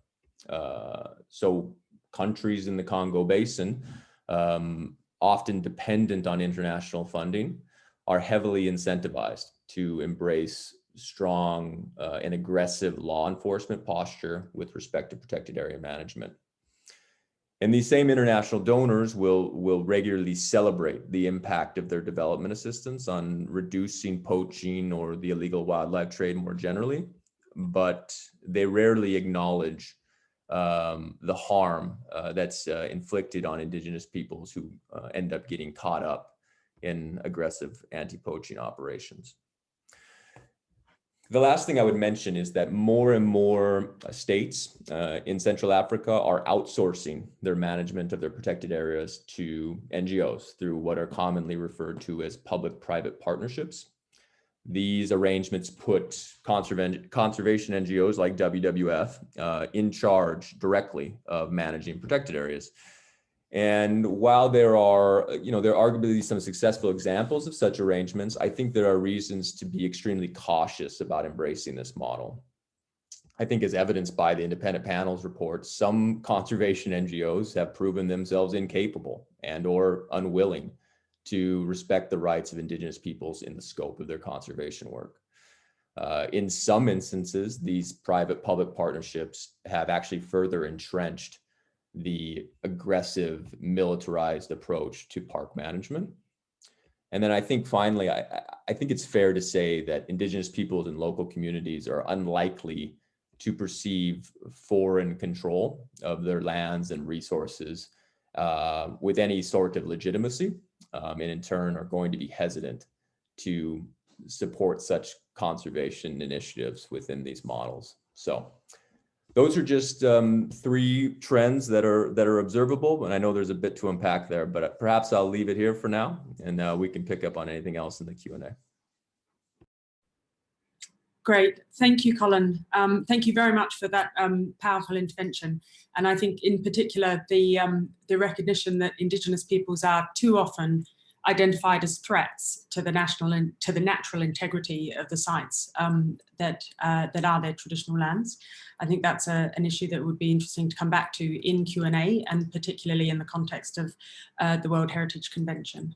[SPEAKER 6] So countries in the Congo Basin, often dependent on international funding, are heavily incentivized to embrace strong and aggressive law enforcement posture with respect to protected area management. And these same international donors will regularly celebrate the impact of their development assistance on reducing poaching or the illegal wildlife trade more generally, but they rarely acknowledge the harm that's inflicted on Indigenous peoples who end up getting caught up in aggressive anti-poaching operations. The last thing I would mention is that more and more states in Central Africa are outsourcing their management of their protected areas to NGOs through what are commonly referred to as public-private partnerships. These arrangements put conservation NGOs like WWF in charge directly of managing protected areas. And while there are arguably some successful examples of such arrangements, I think there are reasons to be extremely cautious about embracing this model. I think, as evidenced by the independent panel's report, some conservation NGOs have proven themselves incapable and/or unwilling to respect the rights of Indigenous peoples in the scope of their conservation work. In some instances, these private-public partnerships have actually further entrenched the aggressive militarized approach to park management. And then I think finally, I think it's fair to say that Indigenous peoples and local communities are unlikely to perceive foreign control of their lands and resources with any sort of legitimacy, and in turn are going to be hesitant to support such conservation initiatives within these models. So those are just three trends that are observable, and I know there's a bit to unpack there, but perhaps I'll leave it here for now, and we can pick up on anything else in the Q&A.
[SPEAKER 1] Great, thank you, Colin. Thank you very much for that powerful intervention. And I think in particular, the recognition that Indigenous peoples are too often identified as threats to the natural integrity of the sites that are their traditional lands. I think that's an issue that would be interesting to come back to in Q&A, and particularly in the context of the World Heritage Convention.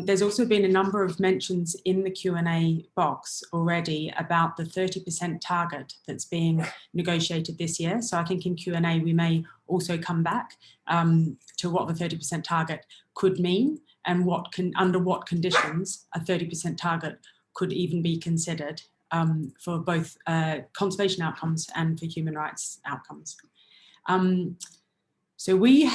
[SPEAKER 1] There's also been a number of mentions in the Q&A box already about the 30% target that's being negotiated this year. So I think in Q&A we may also come back to what the 30% target could mean, and under what conditions a 30% target could even be considered for both conservation outcomes and for human rights outcomes. So we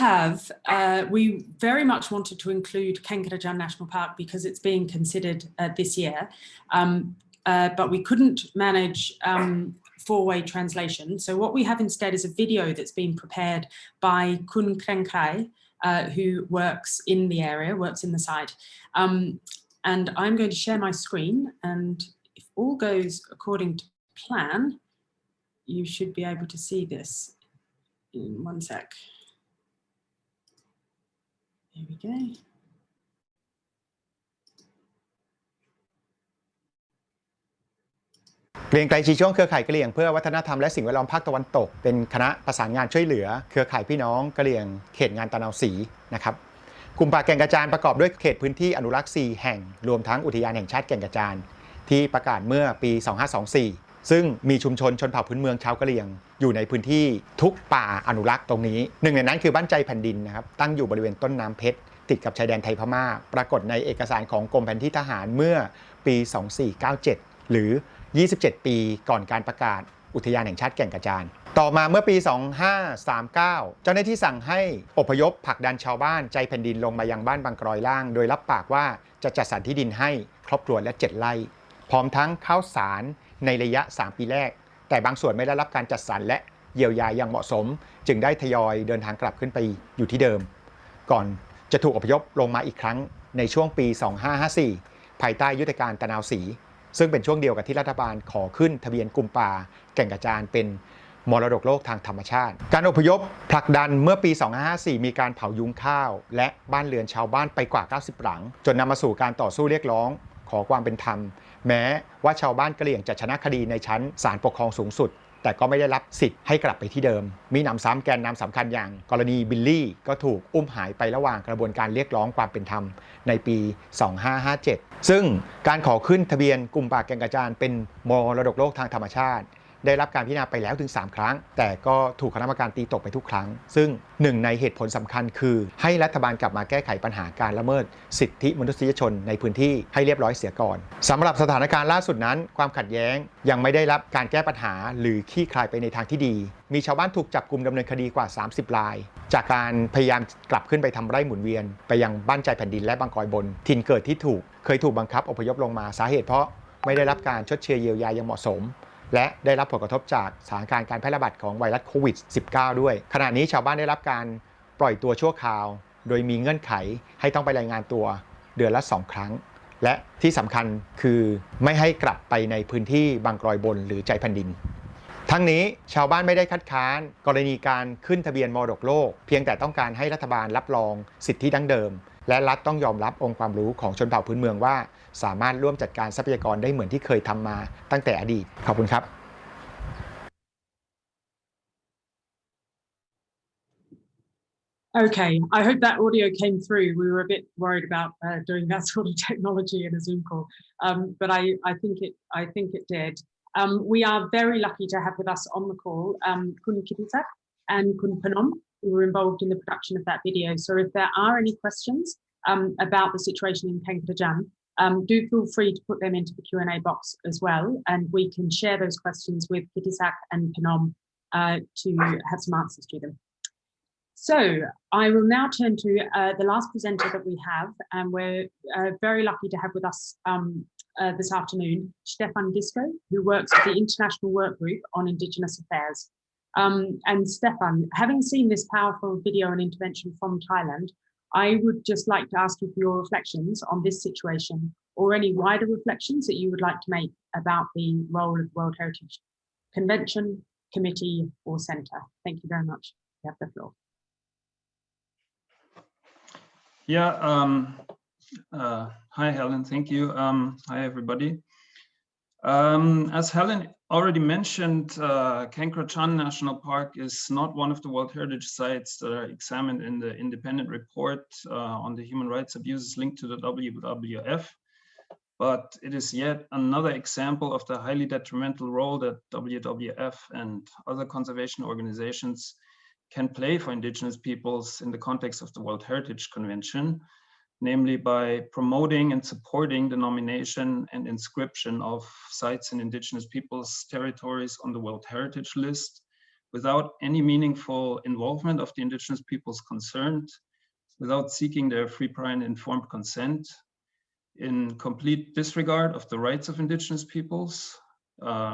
[SPEAKER 1] very much wanted to include Kriangkrai National Park because it's being considered this year, but we couldn't manage four-way translation. So what we have instead is a video that's been prepared by Kriangkrai, who works in the area, works in the site. And I'm going to share my screen, and if all goes according to plan, you should be able to see this in one sec. There we go.
[SPEAKER 7] เกรียงไกรชีช่วงเครือข่ายกะเหรี่ยงเพื่อวัฒนธรรมและสิ่งแวดล้อมภาคตะวันตกเป็นคณะประสานงานช่วยเหลือเครือข่ายพี่น้องกะเหรี่ยงเขตงานตะนาวศรีนะครับกลุ่มป่าแก่งกระจานประกอบด้วยเขตพื้นที่อนุรักษ์4แห่งรวมทั้งอุทยานแห่งชาติแก่งกระจานที่ประกาศเมื่อปี2524ซึ่งมีชุมชนชนเผ่าพื้นเมืองชาวกะเหรี่ยงอยู่ในพื้นที่ทุกป่าอนุรักษ์ตรงนี้หนึ่งในนั้นคือบ้านใจแผ่นดินนะครับตั้งอยู่บริเวณต้นน้ำเพชรติดกับชายแดนไทยพม่าปรากฏในเอกสารของกรมแผนที่ทหารเมื่อปี2497หรือ27 ปีก่อนการประกาศอุทยานแห่งชาติแก่งกระจานต่อมาเมื่อปี2539เจ้าหน้าที่สั่งให้อพยพผลักดันชาวบ้านใจแผ่นดินลงมายังบ้านบางกรอยล่างโดยรับปากว่าจะจัดสรรที่ดินให้ครอบครัวละ7 ไร่พร้อมทั้งข้าวสารในระยะ3 ปีแรกแต่บางส่วนไม่ได้รับการจัดสรรและเยียวยาอย่างเหมาะสมจึงได้ทยอยเดินทางกลับขึ้นไปอยู่ที่เดิมก่อนจะถูกอพยพลงมาอีกครั้งในช่วงปี2554ภายใต้ยุทธการตะนาวศรีซึ่งเป็นช่วงเดียวกับที่รัฐบาลขอขึ้นทะเบียนกลุ่มป่าแก่งกระจานเป็นมรดกโลกทางธรรมชาติการอพยพผลักดันเมื่อปี2554มีการเผายุ้งข้าวและบ้านเรือนชาวบ้านไปกว่า90 หลังจนนำมาสู่การต่อสู้เรียกร้องขอความเป็นธรรมแม้ว่าชาวบ้านกะเหรี่ยงจะชนะคดีในชั้นศาลปกครองสูงสุด แต่ก็ไม่ได้รับสิทธิ์ให้กลับไปที่เดิมมีหนำซ้ำแกนนำสำคัญอย่างกรณีบิลลี่ก็ถูกอุ้มหายไประหว่างกระบวนการเรียกร้องความเป็นธรรมในปี 2557 ซึ่งการขอขึ้นทะเบียนกลุ่มป่าแก่งกระจานเป็นมรดกโลกทางธรรมชาติได้รับการพิจารณาไปแล้วถึง3ครั้งแต่ก็ถูกคณะกรรมการตีตกไปทุกครั้งซึ่งหนึ่งในเหตุผลสำคัญคือให้รัฐบาลกลับมาแก้ไขปัญหาการละเมิดสิทธิมนุษยชนในพื้นที่ให้เรียบร้อยเสียก่อนสำหรับสถานการณ์ล่าสุดนั้นความขัดแย้งยังไม่ได้รับการแก้ปัญหาหรือคลี่คลายไปในทางที่ดีมีชาวบ้านถูกจับกุมดำเนินคดีกว่า30รายจากการพยายามกลับขึ้นไปทำไร่หมุนเวียนไปยังบ้านใจแผ่นดินและบางกอยบนถิ่นเกิดที่เคยถูกบังคับอพยพลงมาสาเหตุเพราะไม่ได้รับการชดเชยเยียวยาอย่างเหมาะสมและได้รับผลกระทบจากสถานการณ์การแพร่ระบาดของไวรัสโควิด -19 ด้วยขณะนี้ชาวบ้านได้รับการปล่อยตัวชั่วคราวโดยมีเงื่อนไขให้ต้องไปรายงานตัวเดือนละ2ครั้งและที่สำคัญคือไม่ให้กลับไปในพื้นที่บางกรอยบนหรือใจแผ่นดินทั้งนี้ชาวบ้านไม่ได้คัดค้านกรณีการขึ้นทะเบียนมรดกโลกเพียงแต่ต้องการให้รัฐบาลรับรองสิทธิดั้งเดิมและรัฐต้องยอมรับองค์ความรู้ของชนเผ่าพื้นเมืองว่าสามารถร่วมจัดการทรัพยากรได้เหมือนที่เคยทำมาตั้งแต่อดีตขอบคุณครับ
[SPEAKER 1] Okay, I hope that audio came through. We were a bit worried about doing that sort of technology in a Zoom call, but I think it did. We are very lucky to have with us on the call Kun Kitisak and Kun Panom, who were involved in the production of that video. So if there are any questions about the situation in Kankarajan, do feel free to put them into the Q&A box as well, and we can share those questions with Kitisak and Panom to have some answers to them. So I will now turn to the last presenter that we have, and we're very lucky to have with us this afternoon, Stefan Disko, who works with the International Work Group on Indigenous Affairs. And Stefan, having seen this powerful video and intervention from Thailand, I would just like to ask you for your reflections on this situation, or any wider reflections that you would like to make about the role of the World Heritage Convention, Committee, or Centre. Thank you very much. You have the floor.
[SPEAKER 8] Yeah, hi Helen, thank you. Hi everybody. As Helen already mentioned, Kankarajan National Park is not one of the World Heritage Sites that are examined in the independent report on the human rights abuses linked to the WWF, but it is yet another example of the highly detrimental role that WWF and other conservation organizations can play for Indigenous peoples in the context of the World Heritage Convention, namely by promoting and supporting the nomination and inscription of sites in Indigenous peoples' territories on the World Heritage List without any meaningful involvement of the Indigenous peoples concerned, without seeking their free, prior, and informed consent, in complete disregard of the rights of Indigenous peoples,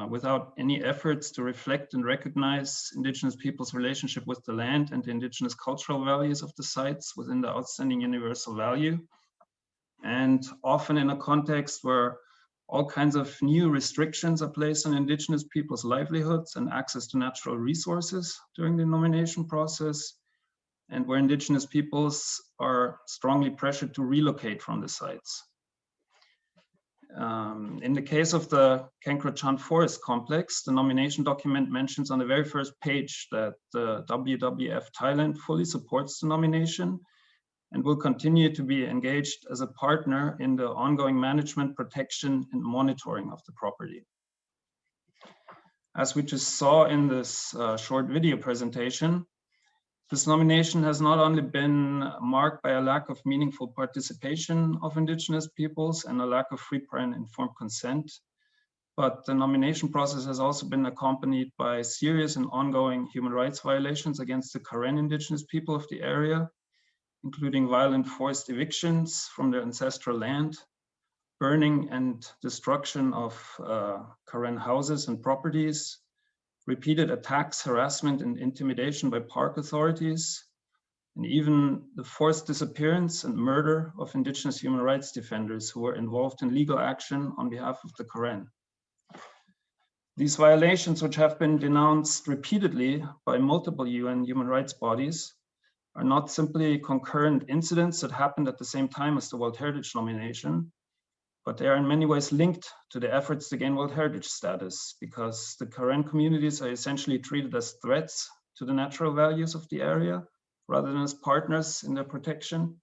[SPEAKER 8] without any efforts to reflect and recognize Indigenous peoples' relationship with the land and the Indigenous cultural values of the sites within the outstanding universal value, and often in a context where all kinds of new restrictions are placed on Indigenous peoples' livelihoods and access to natural resources during the nomination process, and where Indigenous peoples are strongly pressured to relocate from the sites. In the case of the Kankarajan Forest Complex, the nomination document mentions on the very first page that the WWF Thailand fully supports the nomination and will continue to be engaged as a partner in the ongoing management, protection, and monitoring of the property. As we just saw in this short video presentation, this nomination has not only been marked by a lack of meaningful participation of Indigenous peoples and a lack of free, prior, and informed consent, but the nomination process has also been accompanied by serious and ongoing human rights violations against the Karen Indigenous people of the area, including violent forced evictions from their ancestral land, burning and destruction of Karen houses and properties, repeated attacks, harassment, and intimidation by park authorities, and even the forced disappearance and murder of Indigenous human rights defenders who were involved in legal action on behalf of the Karen. These violations, which have been denounced repeatedly by multiple UN human rights bodies, are not simply concurrent incidents that happened at the same time as the World Heritage nomination, but they are in many ways linked to the efforts to gain World Heritage status, because the Karen communities are essentially treated as threats to the natural values of the area, rather than as partners in their protection.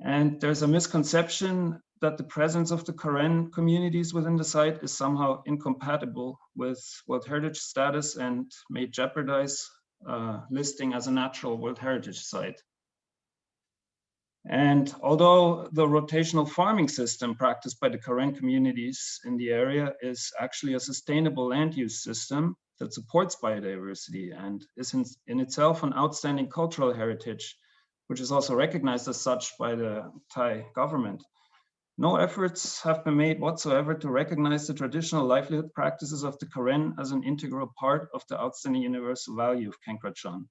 [SPEAKER 8] And there's a misconception that the presence of the Karen communities within the site is somehow incompatible with World Heritage status and may jeopardize listing as a natural World Heritage site. And although the rotational farming system practiced by the Karen communities in the area is actually a sustainable land use system that supports biodiversity and is in itself an outstanding cultural heritage, which is also recognized as such by the Thai government, no efforts have been made whatsoever to recognize the traditional livelihood practices of the Karen as an integral part of the outstanding universal value of Kriangkrai,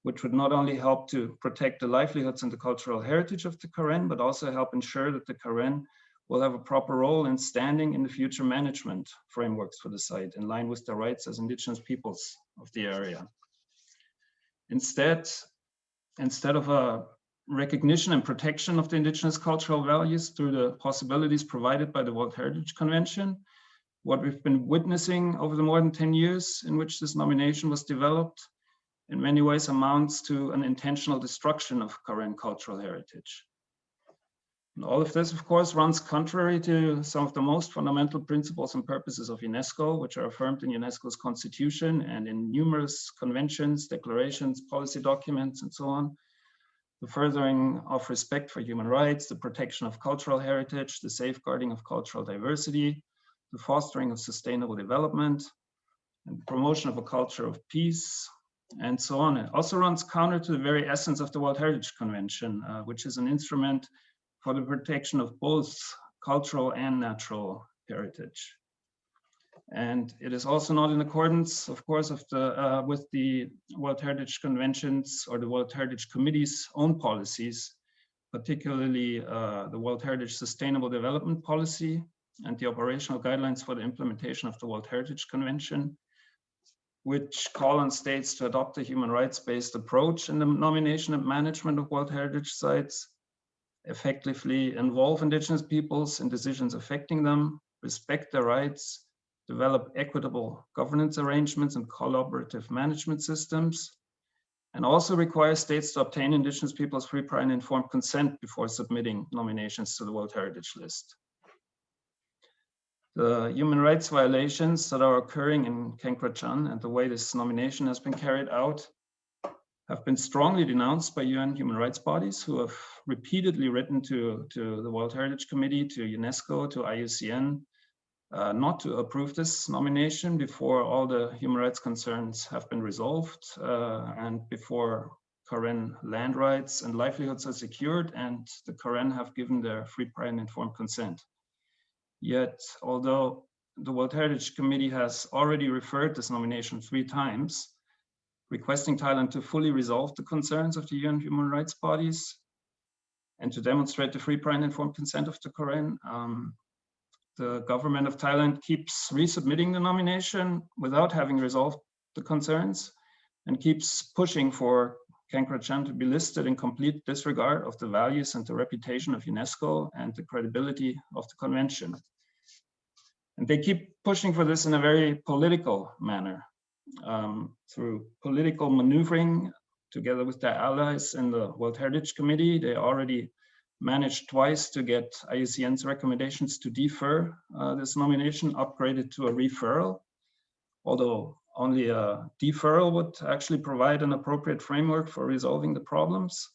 [SPEAKER 8] which would not only help to protect the livelihoods and the cultural heritage of the Karen, but also help ensure that the Karen will have a proper role in standing in the future management frameworks for the site, in line with their rights as indigenous peoples of the area. Instead of a recognition and protection of the indigenous cultural values through the possibilities provided by the World Heritage Convention, what we've been witnessing over the more than 10 years in which this nomination was developed in many ways amounts to an intentional destruction of Karen cultural heritage. And all of this, of course, runs contrary to some of the most fundamental principles and purposes of UNESCO, which are affirmed in UNESCO's constitution and in numerous conventions, declarations, policy documents, and so on. The furthering of respect for human rights, the protection of cultural heritage, the safeguarding of cultural diversity, the fostering of sustainable development, and the promotion of a culture of peace, and so on. It also runs counter to the very essence of the World Heritage Convention, which is an instrument for the protection of both cultural and natural heritage. And it is also not in accordance, of course, with the World Heritage Convention's or the World Heritage Committee's own policies, particularly the World Heritage Sustainable Development Policy and the operational guidelines for the implementation of the World Heritage Convention, which call on states to adopt a human rights-based approach in the nomination and management of World Heritage sites, effectively involve indigenous peoples in decisions affecting them, respect their rights, develop equitable governance arrangements and collaborative management systems, and also require states to obtain indigenous peoples' free, prior, and informed consent before submitting nominations to the World Heritage List. The human rights violations that are occurring in Kriangkrai and the way this nomination has been carried out have been strongly denounced by UN human rights bodies who have repeatedly written to the World Heritage Committee, to UNESCO, to IUCN, not to approve this nomination before all the human rights concerns have been resolved and before Karen land rights and livelihoods are secured and the Karen have given their free, prior, and informed consent. Yet, although the World Heritage Committee has already referred this nomination 3 times, requesting Thailand to fully resolve the concerns of the UN human rights bodies and to demonstrate the free, prior, and informed consent of the Karen, the government of Thailand keeps resubmitting the nomination without having resolved the concerns and keeps pushing for Kriangkrai to be listed in complete disregard of the values and the reputation of UNESCO and the credibility of the convention. And they keep pushing for this in a very political manner, through political maneuvering together with their allies in the World Heritage Committee. They already managed twice to get IUCN's recommendations to defer this nomination upgraded to a referral, although only a deferral would actually provide an appropriate framework for resolving the problems.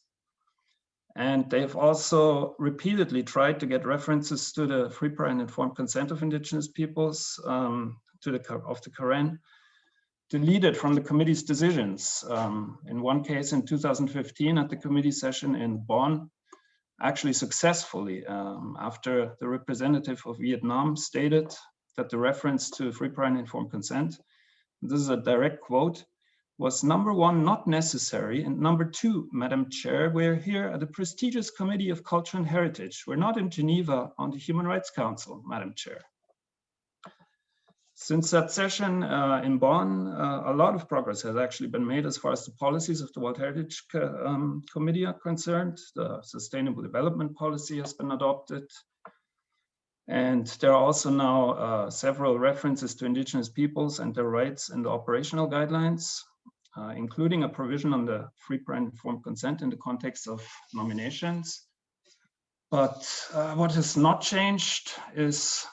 [SPEAKER 8] And they've also repeatedly tried to get references to the free, prior, and informed consent of indigenous peoples of the Karen deleted from the committee's decisions. In one case in 2015 at the committee session in Bonn, actually successfully, after the representative of Vietnam stated that the reference to free, prior, and informed consent, this is a direct quote, was number 1, not necessary, and number 2, Madam Chair, we're here at the prestigious Committee of Culture and Heritage. We're not in Geneva on the Human Rights Council, Madam Chair. Since that session in Bonn, a lot of progress has actually been made as far as the policies of the World Heritage Committee are concerned. The Sustainable Development Policy has been adopted. And there are also now several references to indigenous peoples and their rights in the operational guidelines, including a provision on the free, prior, and informed consent in the context of nominations. But what has not changed is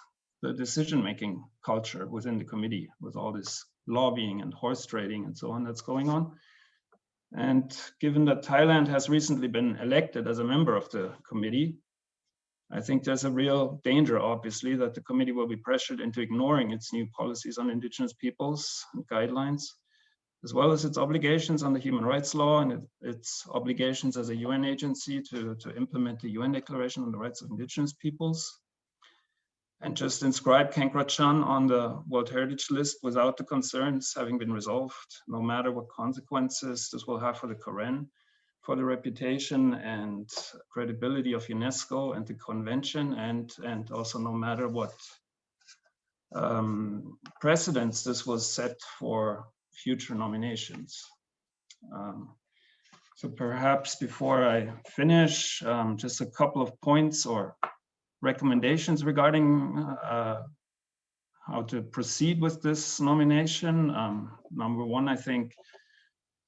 [SPEAKER 8] the decision-making culture within the committee, with all this lobbying and horse trading and so on that's going on. And given that Thailand has recently been elected as a member of the committee, I think there's a real danger, obviously, that the committee will be pressured into ignoring its new policies on indigenous peoples and guidelines, as well as its obligations on the human rights law and its obligations as a UN agency to implement the UN Declaration on the Rights of Indigenous Peoples, and just inscribe Kriangkrai Chan on the World Heritage List without the concerns having been resolved, no matter what consequences this will have for the Karen, for the reputation and credibility of UNESCO and the convention, and also no matter what precedents this was set for future nominations. So perhaps before I finish, just a couple of points or recommendations regarding how to proceed with this nomination. Number one, I think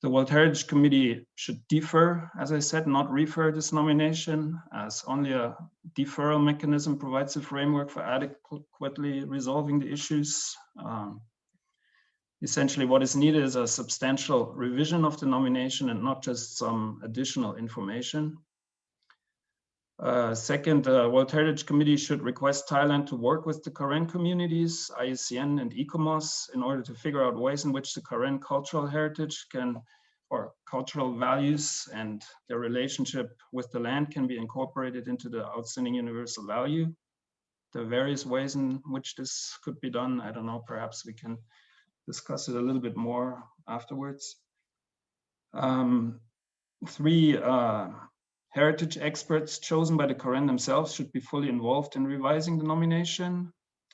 [SPEAKER 8] the World Heritage Committee should defer, as I said, not refer this nomination, as only a deferral mechanism provides a framework for adequately resolving the issues. Essentially, what is needed is a substantial revision of the nomination and not just some additional information. Second, the World Heritage Committee should request Thailand to work with the Karen communities, IUCN and ICOMOS, in order to figure out ways in which the Karen cultural heritage or cultural values and their relationship with the land can be incorporated into the outstanding universal value. There are various ways in which this could be done. I don't know, perhaps we can discuss it a little bit more afterwards. Three, heritage experts chosen by the Karen themselves should be fully involved in revising the nomination,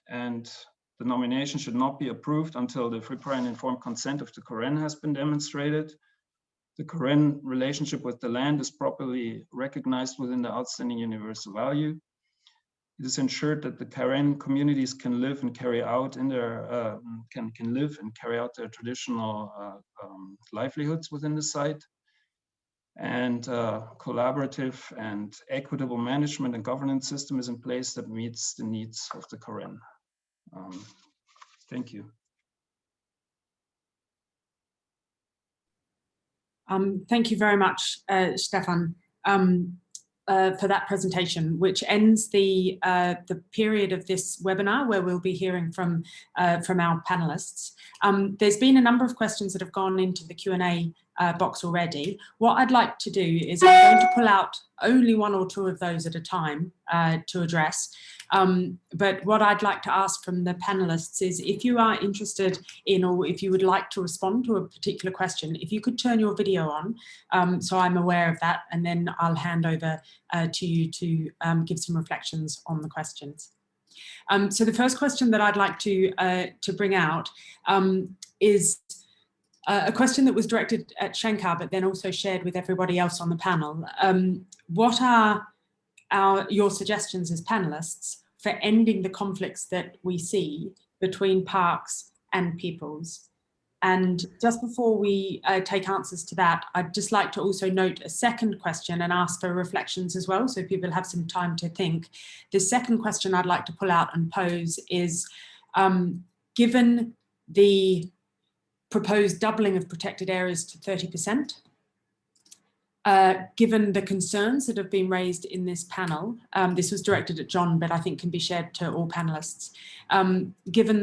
[SPEAKER 8] and the nomination should not be approved until the free, prior, and informed consent of the Karen has been demonstrated. The Karen relationship with the land is properly recognized within the outstanding universal value. It is ensured that the Karen communities can live and carry out in their can live and carry out their traditional livelihoods within the site. And collaborative and equitable management and governance system is in place that meets the needs of the Karen. Thank you.
[SPEAKER 1] Thank you very much, Stefan, for that presentation, which ends the period of this webinar where we'll be hearing from our panelists. There's been a number of questions that have gone into the Q&A box already. What I'd like to do is I'm going to pull out only one or two of those at a time to address. But what I'd like to ask from the panelists is, if you are interested in, or if you would like to respond to a particular question, if you could turn your video on, so I'm aware of that, and then I'll hand over to you to give some reflections on the questions. So the first question that I'd like to bring out is a question that was directed at Shankar, but then also shared with everybody else on the panel. What are your suggestions as panelists for ending the conflicts that we see between parks and peoples? And just before we take answers to that, I'd just like to also note a second question and ask for reflections as well, so people have some time to think. The second question I'd like to pull out and pose is, given the proposed doubling of protected areas to 30%, given the concerns that have been raised in this panel, this was directed at John, but I think can be shared to all panelists. Given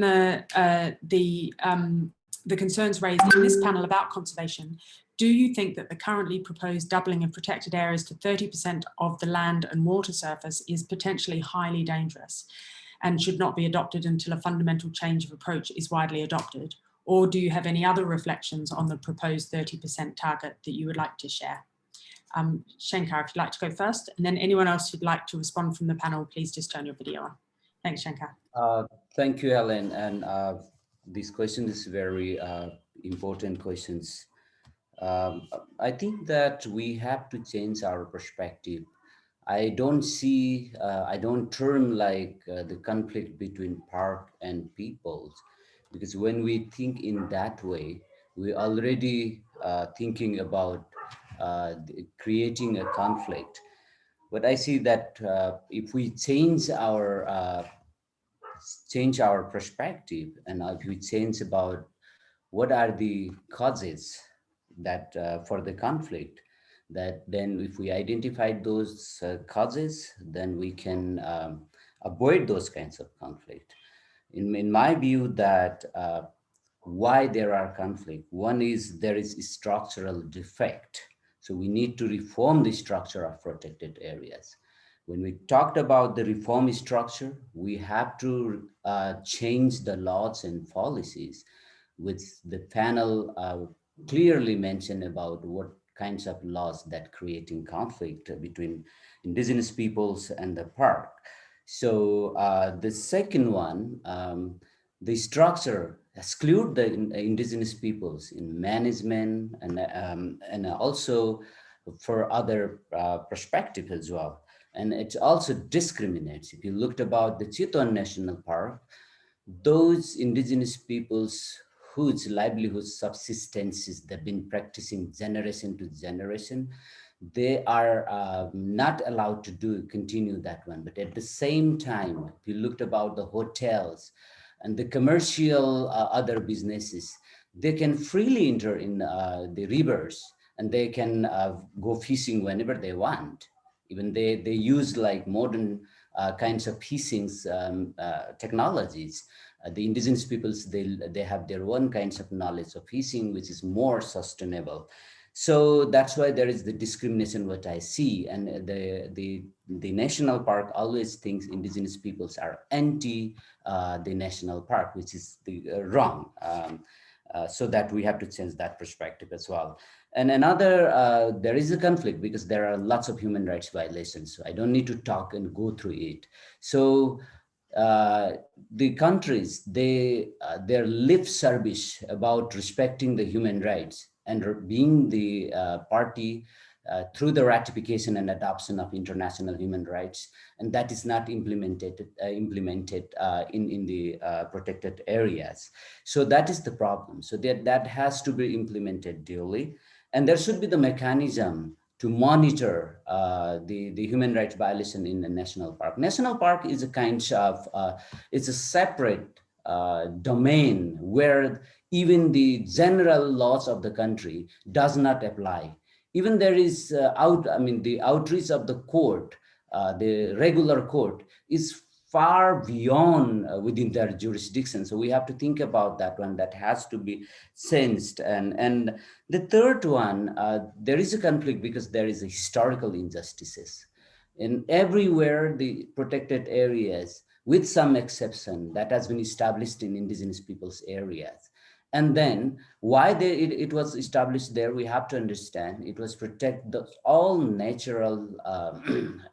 [SPEAKER 1] the concerns raised in this panel about conservation, do you think that the currently proposed doubling of protected areas to 30% of the land and water surface is potentially highly dangerous and should not be adopted until a fundamental change of approach is widely adopted? Or do you have any other reflections on the proposed 30% target that you would like to share? Shankar, if you'd like to go first, and then anyone else who'd like to respond from the panel, please just turn your video on. Thanks, Shankar.
[SPEAKER 2] Thank you, Helen. And this question is very important questions. I think that we have to change our perspective I don't see, I don't term like the conflict between park and peoples, because when we think in that way, we already thinking about creating a conflict. But I see that if we change our perspective, and if we change about what are the causes that for the conflict, that then if we identify those causes, then we can avoid those kinds of conflict. In my view, that why there are conflict, one is there is a structural defect. So we need to reform the structure of protected areas. When we talked about the reform structure, we have to change the laws and policies, which the panel clearly mentioned about what kinds of laws that creating conflict between indigenous peoples and the park. So the second one, the structure exclude the indigenous peoples in management and also for other perspective as well. And it also discriminates. If you looked about the Chiton National Park, those indigenous peoples whose livelihood subsistences they've been practicing generation to generation, they are not allowed to continue that one. But at the same time, if you looked about the hotels and the commercial other businesses, they can freely enter in the rivers, and they can go fishing whenever they want. Even they use like modern kinds of fishing technologies. The indigenous peoples, they have their own kinds of knowledge of fishing, which is more sustainable. So that's why there is the discrimination, what I see. And the national park always thinks indigenous peoples are anti the national park, which is wrong. So that we have to change that perspective as well. And another, there is a conflict because there are lots of human rights violations. So I don't need to talk and go through it. So the countries, their lip service about respecting the human rights and being the party through the ratification and adoption of international human rights, and that is not implemented in the protected areas. So that is the problem. So that has to be implemented duly, and there should be the mechanism to monitor the human rights violation in the national park. National park is a kind of, it's a separate domain where even the general laws of the country does not apply. Even there is the outreach of the court, the regular court is far beyond within their jurisdiction. So we have to think about that one, that has to be changed. And the third one, there is a conflict because there is a historical injustices. In everywhere, the protected areas, with some exception, that has been established in indigenous people's areas. And then why it was established there, we have to understand it was protect all natural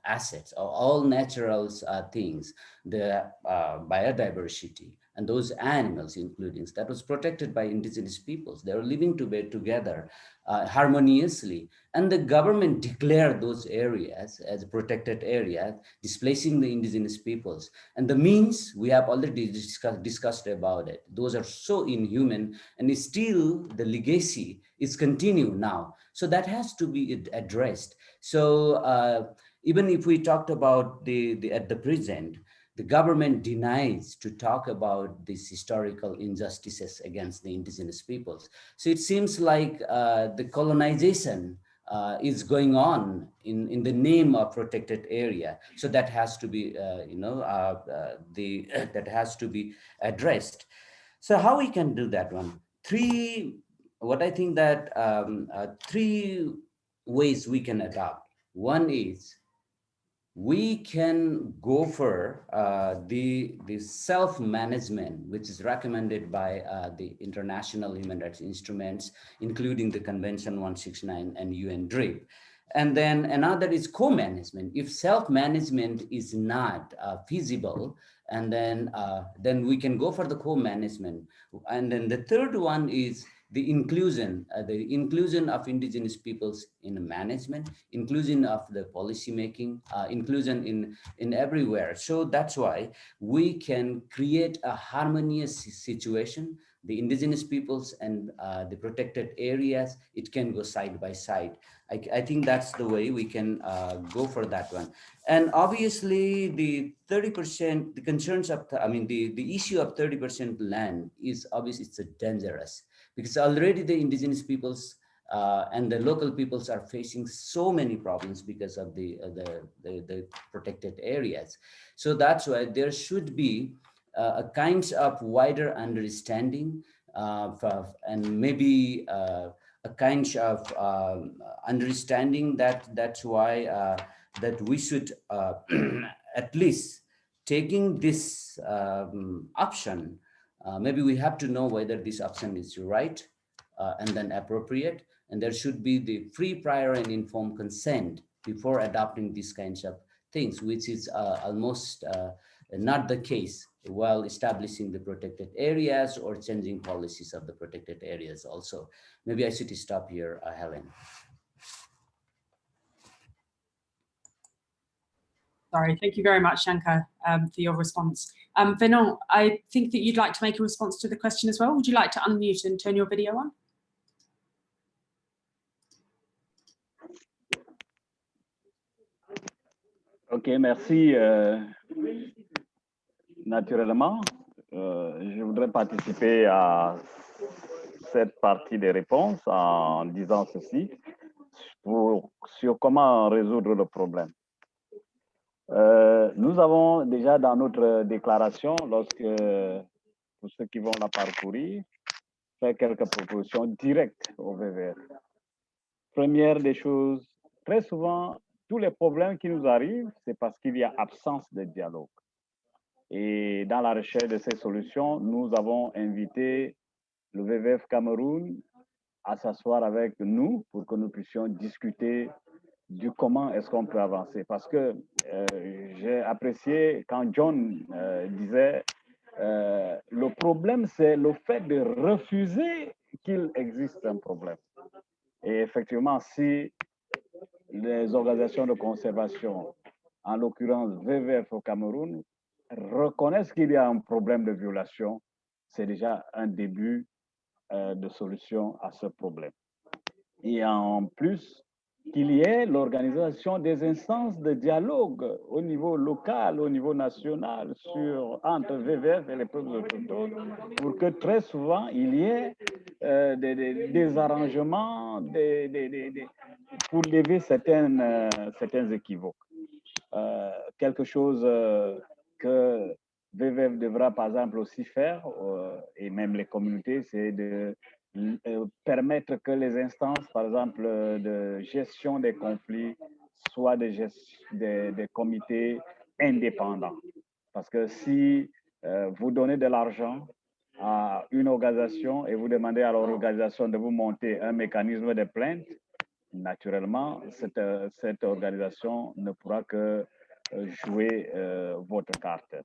[SPEAKER 2] assets, or all natural things, the biodiversity, and those animals, including that was protected by indigenous peoples. They were living together harmoniously, and the government declared those areas as protected areas, displacing the indigenous peoples. And the means we have already discussed about it. Those are so inhuman, and still the legacy is continued now. So that has to be addressed. So even if we talked about at the present, the government denies to talk about these historical injustices against the indigenous peoples. So it seems like the colonization is going on in the name of protected area. So that has to be, that has to be addressed. So how we can do that one? What I think that 3 ways we can adopt. One is we can go for the self-management, which is recommended by the international human rights instruments, including the Convention 169 and UN DRIP. And then another is co-management. If self-management is not feasible, and then we can go for the co-management. And then the third one is the inclusion of indigenous peoples in management, inclusion of the policy making, inclusion in everywhere. So that's why we can create a harmonious situation. The indigenous peoples and the protected areas, it can go side by side. I think that's the way we can go for that one. And obviously the 30%, the concerns of, the issue of 30% land is obviously, it's dangerous, because already the indigenous peoples and the local peoples are facing so many problems because of the protected areas. So that's why there should be a kind of wider understanding and maybe a kind of understanding that's why that we should at least taking this option. Maybe we have to know whether this option is right and then appropriate, and there should be the free, prior, and informed consent before adopting these kinds of things, which is almost not the case while establishing the protected areas or changing policies of the protected areas also. Maybe I should stop here, Helen.
[SPEAKER 1] Sorry, thank you very much, Shankar, for your response. Venant, I think that you'd like to make a response to the question as well. Would you like to unmute and turn your video on?
[SPEAKER 3] Ok, merci. Naturellement, je voudrais participer à cette partie des réponses en disant ceci sur comment résoudre le problème. Nous avons déjà dans notre déclaration, pour ceux qui vont la parcourir, fait quelques propositions directes au VVF. Première des choses, très souvent, tous les problèmes qui nous arrivent, c'est parce qu'il y a absence de dialogue. Et dans la recherche de ces solutions, nous avons invité le VVF Cameroun à s'asseoir avec nous pour que nous puissions discuter du comment est-ce qu'on peut avancer. Parce que j'ai apprécié quand John disait le problème, c'est le fait de refuser qu'il existe un problème. Et effectivement, si les organisations de conservation, en l'occurrence VVF au Cameroun, reconnaissent qu'il y a un problème de violation, c'est déjà un début de solution à ce problème. Et en plus, qu'il y ait l'organisation des instances de dialogue au niveau local, au niveau national, entre VVF et les peuples autochtones, pour que très souvent, il y ait des arrangements pour lever certains équivoques. Quelque chose que VVF devra par exemple aussi faire, et même les communautés, c'est de permettre que les instances, par exemple, de gestion des conflits, soient des comités indépendants. Parce que si vous donnez de l'argent à une organisation et vous demandez à l'organisation de vous monter un mécanisme de plainte, naturellement, cette organisation ne pourra que jouer votre carte.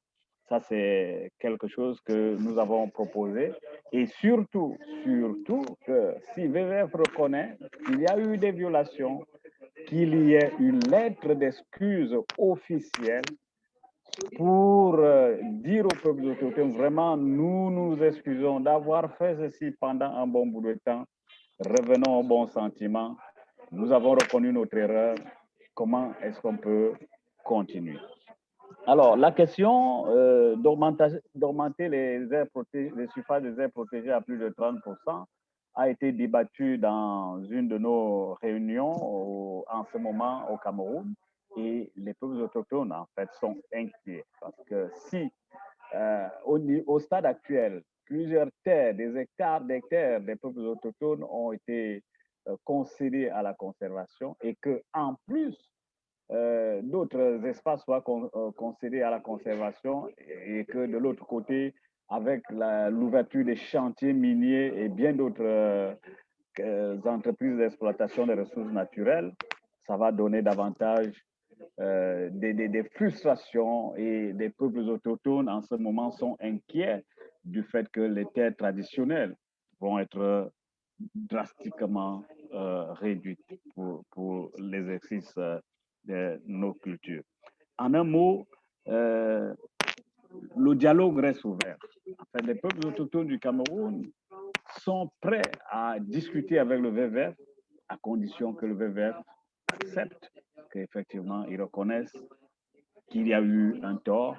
[SPEAKER 3] Ça, c'est quelque chose que nous avons proposé. Et surtout que si VVF reconnaît qu'il y a eu des violations, qu'il y ait une lettre d'excuse officielle pour dire au peuple autochtone, vraiment, nous nous excusons d'avoir fait ceci pendant un bon bout de temps. Revenons au bon sentiment. Nous avons reconnu notre erreur. Comment est-ce qu'on peut continuer? Alors, la question d'augmenter les surfaces des aires protégées à plus de 30% a été débattue dans une de nos réunions en ce moment au Cameroun. Et les peuples autochtones, en fait, sont inquiets. Parce que si, au stade actuel, plusieurs terres, des hectares d'hectares des peuples autochtones ont été concédés à la conservation et qu'en plus, d'autres espaces soient concédés à la conservation et que de l'autre côté, avec l'ouverture des chantiers miniers et bien d'autres entreprises d'exploitation des ressources naturelles, ça va donner davantage des frustrations et des peuples autochtones en ce moment sont inquiets du fait que les terres traditionnelles vont être drastiquement réduite pour l'exercice de nos cultures. En un mot, le dialogue reste ouvert. En fait, les peuples autochtones du Cameroun sont prêts à discuter avec le VVF à condition que le VVF accepte qu'effectivement ils reconnaissent qu'il y a eu un tort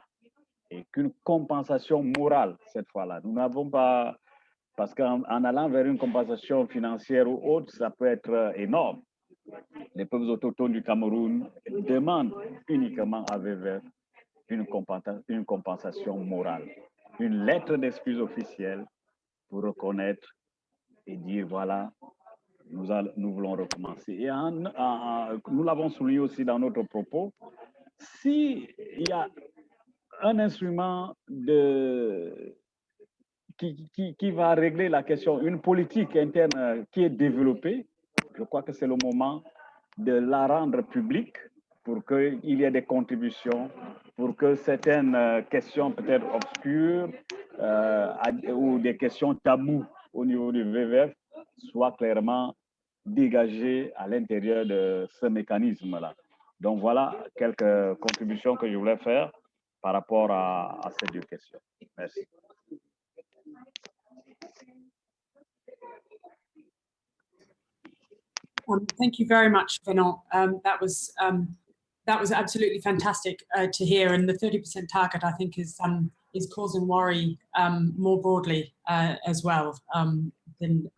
[SPEAKER 3] et qu'une compensation morale cette fois-là. Nous n'avons pas, parce qu'en allant vers une compensation financière ou autre, ça peut être énorme. Les peuples autochtones du Cameroun demandent uniquement à VVF une compensation morale, une lettre d'excuse officielle pour reconnaître et dire voilà, nous voulons recommencer. Et nous l'avons souligné aussi dans notre propos, s'il y a un instrument qui va régler la question, une politique interne qui est développée, je crois que c'est le moment de la rendre publique pour qu'il y ait des contributions, pour que certaines questions peut-être obscures ou des questions taboues au niveau du VVF soient clairement dégagées à l'intérieur de ce mécanisme-là. Donc voilà quelques contributions que je voulais faire par rapport à ces deux questions. Merci.
[SPEAKER 1] Thank you very much, Venant. That was absolutely fantastic to hear, and the 30% target I think is causing worry more broadly as well than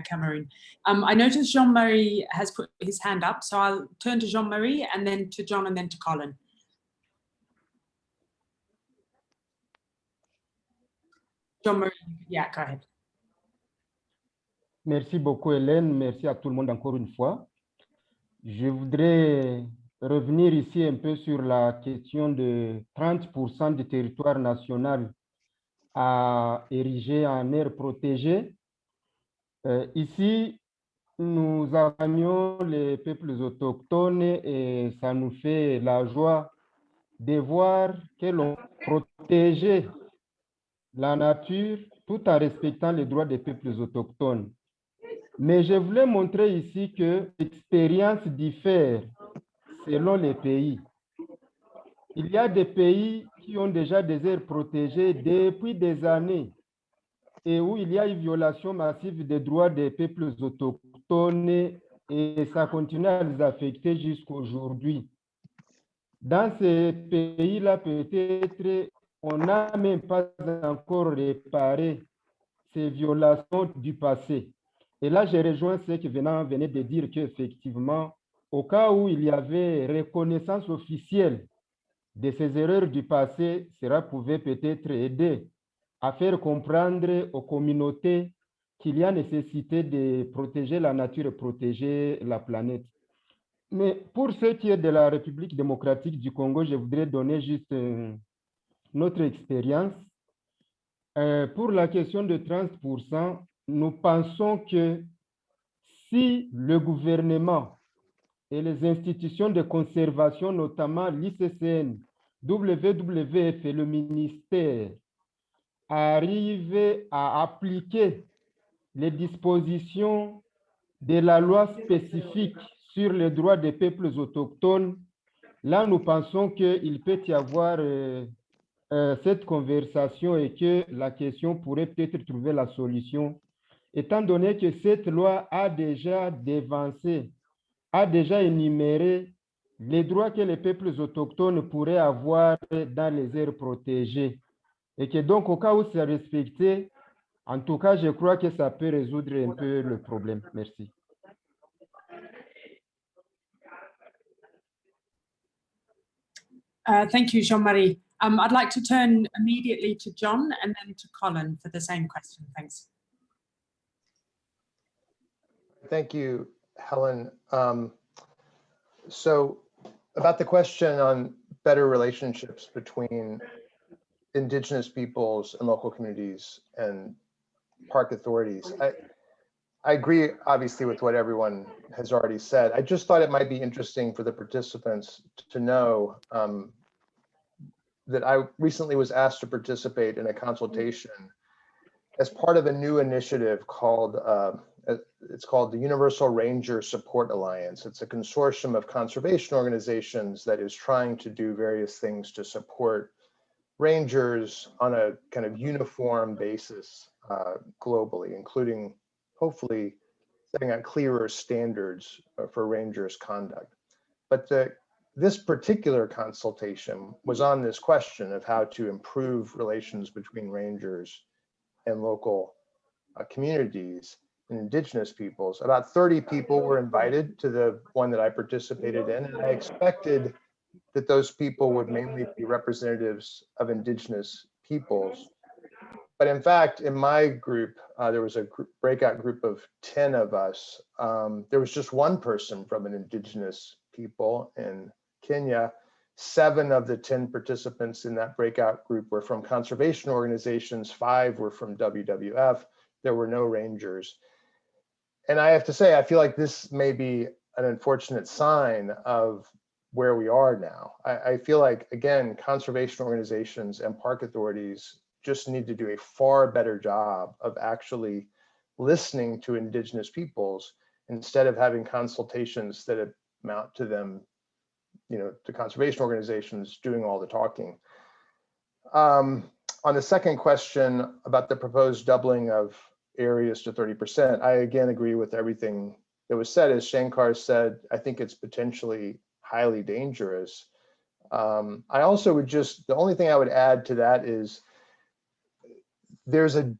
[SPEAKER 1] Cameroon. I noticed Jean-Marie has put his hand up, so I'll turn to Jean-Marie and then to John and then to Colin. Jean-Marie, yeah, go ahead.
[SPEAKER 4] Merci beaucoup, Hélène. Merci à tout le monde encore une fois. Je voudrais revenir ici un peu sur la question de 30% du territoire national à ériger en aire protégée. Ici, nous accompagnons les peuples autochtones et ça nous fait la joie de voir que l'on protège la nature tout en respectant les droits des peuples autochtones. Mais je voulais montrer ici que l'expérience diffère selon les pays. Il y a des pays qui ont déjà des aires protégées depuis des années et où il y a une violation massive des droits des peuples autochtones et ça continue à les affecter jusqu'à aujourd'hui. Dans ces pays-là, peut-être, on n'a même pas encore réparé ces violations du passé. Et là, je rejoins ce que Venant venait de dire qu'effectivement, au cas où il y avait reconnaissance officielle de ces erreurs du passé, cela pouvait peut-être aider à faire comprendre aux communautés qu'il y a nécessité de protéger la nature et protéger la planète. Mais pour ce qui est de la République démocratique du Congo, je voudrais donner juste notre expérience. Pour la question de 30%, nous pensons que si le gouvernement et les institutions de conservation, notamment l'ICCN, WWF et le ministère, arrivent à appliquer les dispositions de la loi spécifique sur les droits des peuples autochtones, là nous pensons qu'il peut y avoir cette conversation et que la question pourrait peut-être trouver la solution, étant donné que cette loi a déjà dévancé, a déjà énuméré les droits que les peuples autochtones pourraient avoir dans les aires protégées. Et que donc, au cas où c'est respecté, en tout cas, je crois que ça peut résoudre un peu le problème. Merci.
[SPEAKER 1] Thank you, Jean-Marie. I'd like to turn immediately to John and then to Colin for the same question. Thanks.
[SPEAKER 5] Thank you, Helen. So about the question on better relationships between Indigenous peoples and local communities and park authorities, I agree, obviously, with what everyone has already said. I just thought it might be interesting for the participants to know that I recently was asked to participate in a consultation as part of a new initiative called It's called the Universal Ranger Support Alliance. It's a consortium of conservation organizations that is trying to do various things to support rangers on a kind of uniform basis globally, including hopefully setting out clearer standards for rangers' conduct. But this particular consultation was on this question of how to improve relations between rangers and local communities and indigenous peoples. About 30 people were invited to the one that I participated in, and I expected that those people would mainly be representatives of indigenous peoples. But in fact, in my group, there was a breakout group of 10 of us. There was just one person from an indigenous people in Kenya. 7 of the 10 participants in that breakout group were from conservation organizations. 5 were from WWF. There were no rangers. And I have to say, I feel like this may be an unfortunate sign of where we are now. I feel like, again, conservation organizations and park authorities just need to do a far better job of actually listening to indigenous peoples instead of having consultations that amount to them, you know, the conservation organizations doing all the talking. On the second question about the proposed doubling of areas to 30%, I again agree with everything that was said. As Shankar said, I think it's potentially highly dangerous. I also would just, the only thing I would add to that is there's a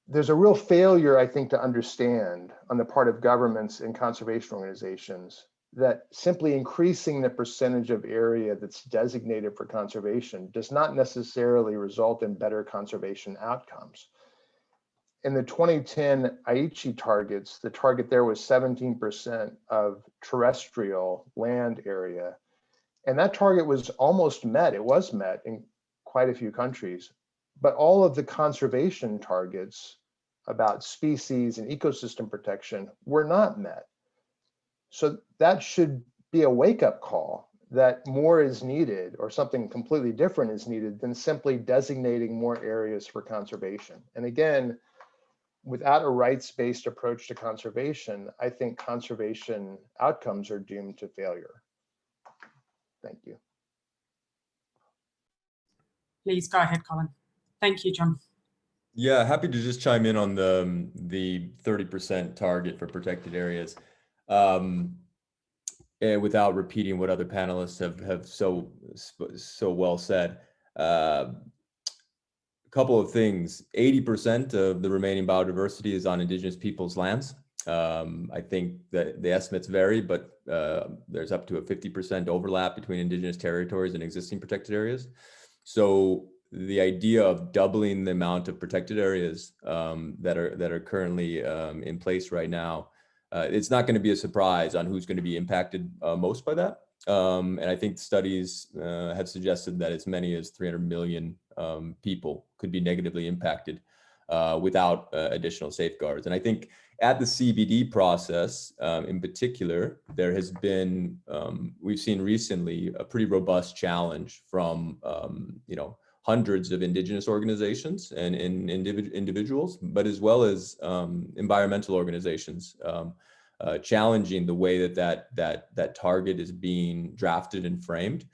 [SPEAKER 5] real failure, I think, to understand on the part of governments and conservation organizations that simply increasing the percentage of area that's designated for conservation does not necessarily result in better conservation outcomes. In the 2010 Aichi targets, the target there was 17% of terrestrial land area. And that target was almost met. It was met in quite a few countries. But all of the conservation targets about species and ecosystem protection were not met. So that should be a wake-up call that more is needed or something completely different is needed than simply designating more areas for conservation. And again, without a rights-based approach to conservation, I think conservation outcomes are doomed to failure. Thank you.
[SPEAKER 1] Please go ahead, Colin. Thank you, John.
[SPEAKER 6] Yeah, happy to just chime in on the 30% target for protected areas. And without repeating what other panelists have so well said. A couple of things. 80% of the remaining biodiversity is on indigenous peoples' lands. I think that the estimates vary, but there's up to a 50% overlap between indigenous territories and existing protected areas. So the idea of doubling the amount of protected areas that are currently in place right now, it's not going to be a surprise on who's going to be impacted most by that. And I think studies have suggested that as many as 300 million people could be negatively impacted without additional safeguards. And I think at the CBD process in particular, there has been, we've seen recently a pretty robust challenge from, hundreds of indigenous organizations and individuals, but as well as environmental organizations challenging the way that target is being drafted and framed,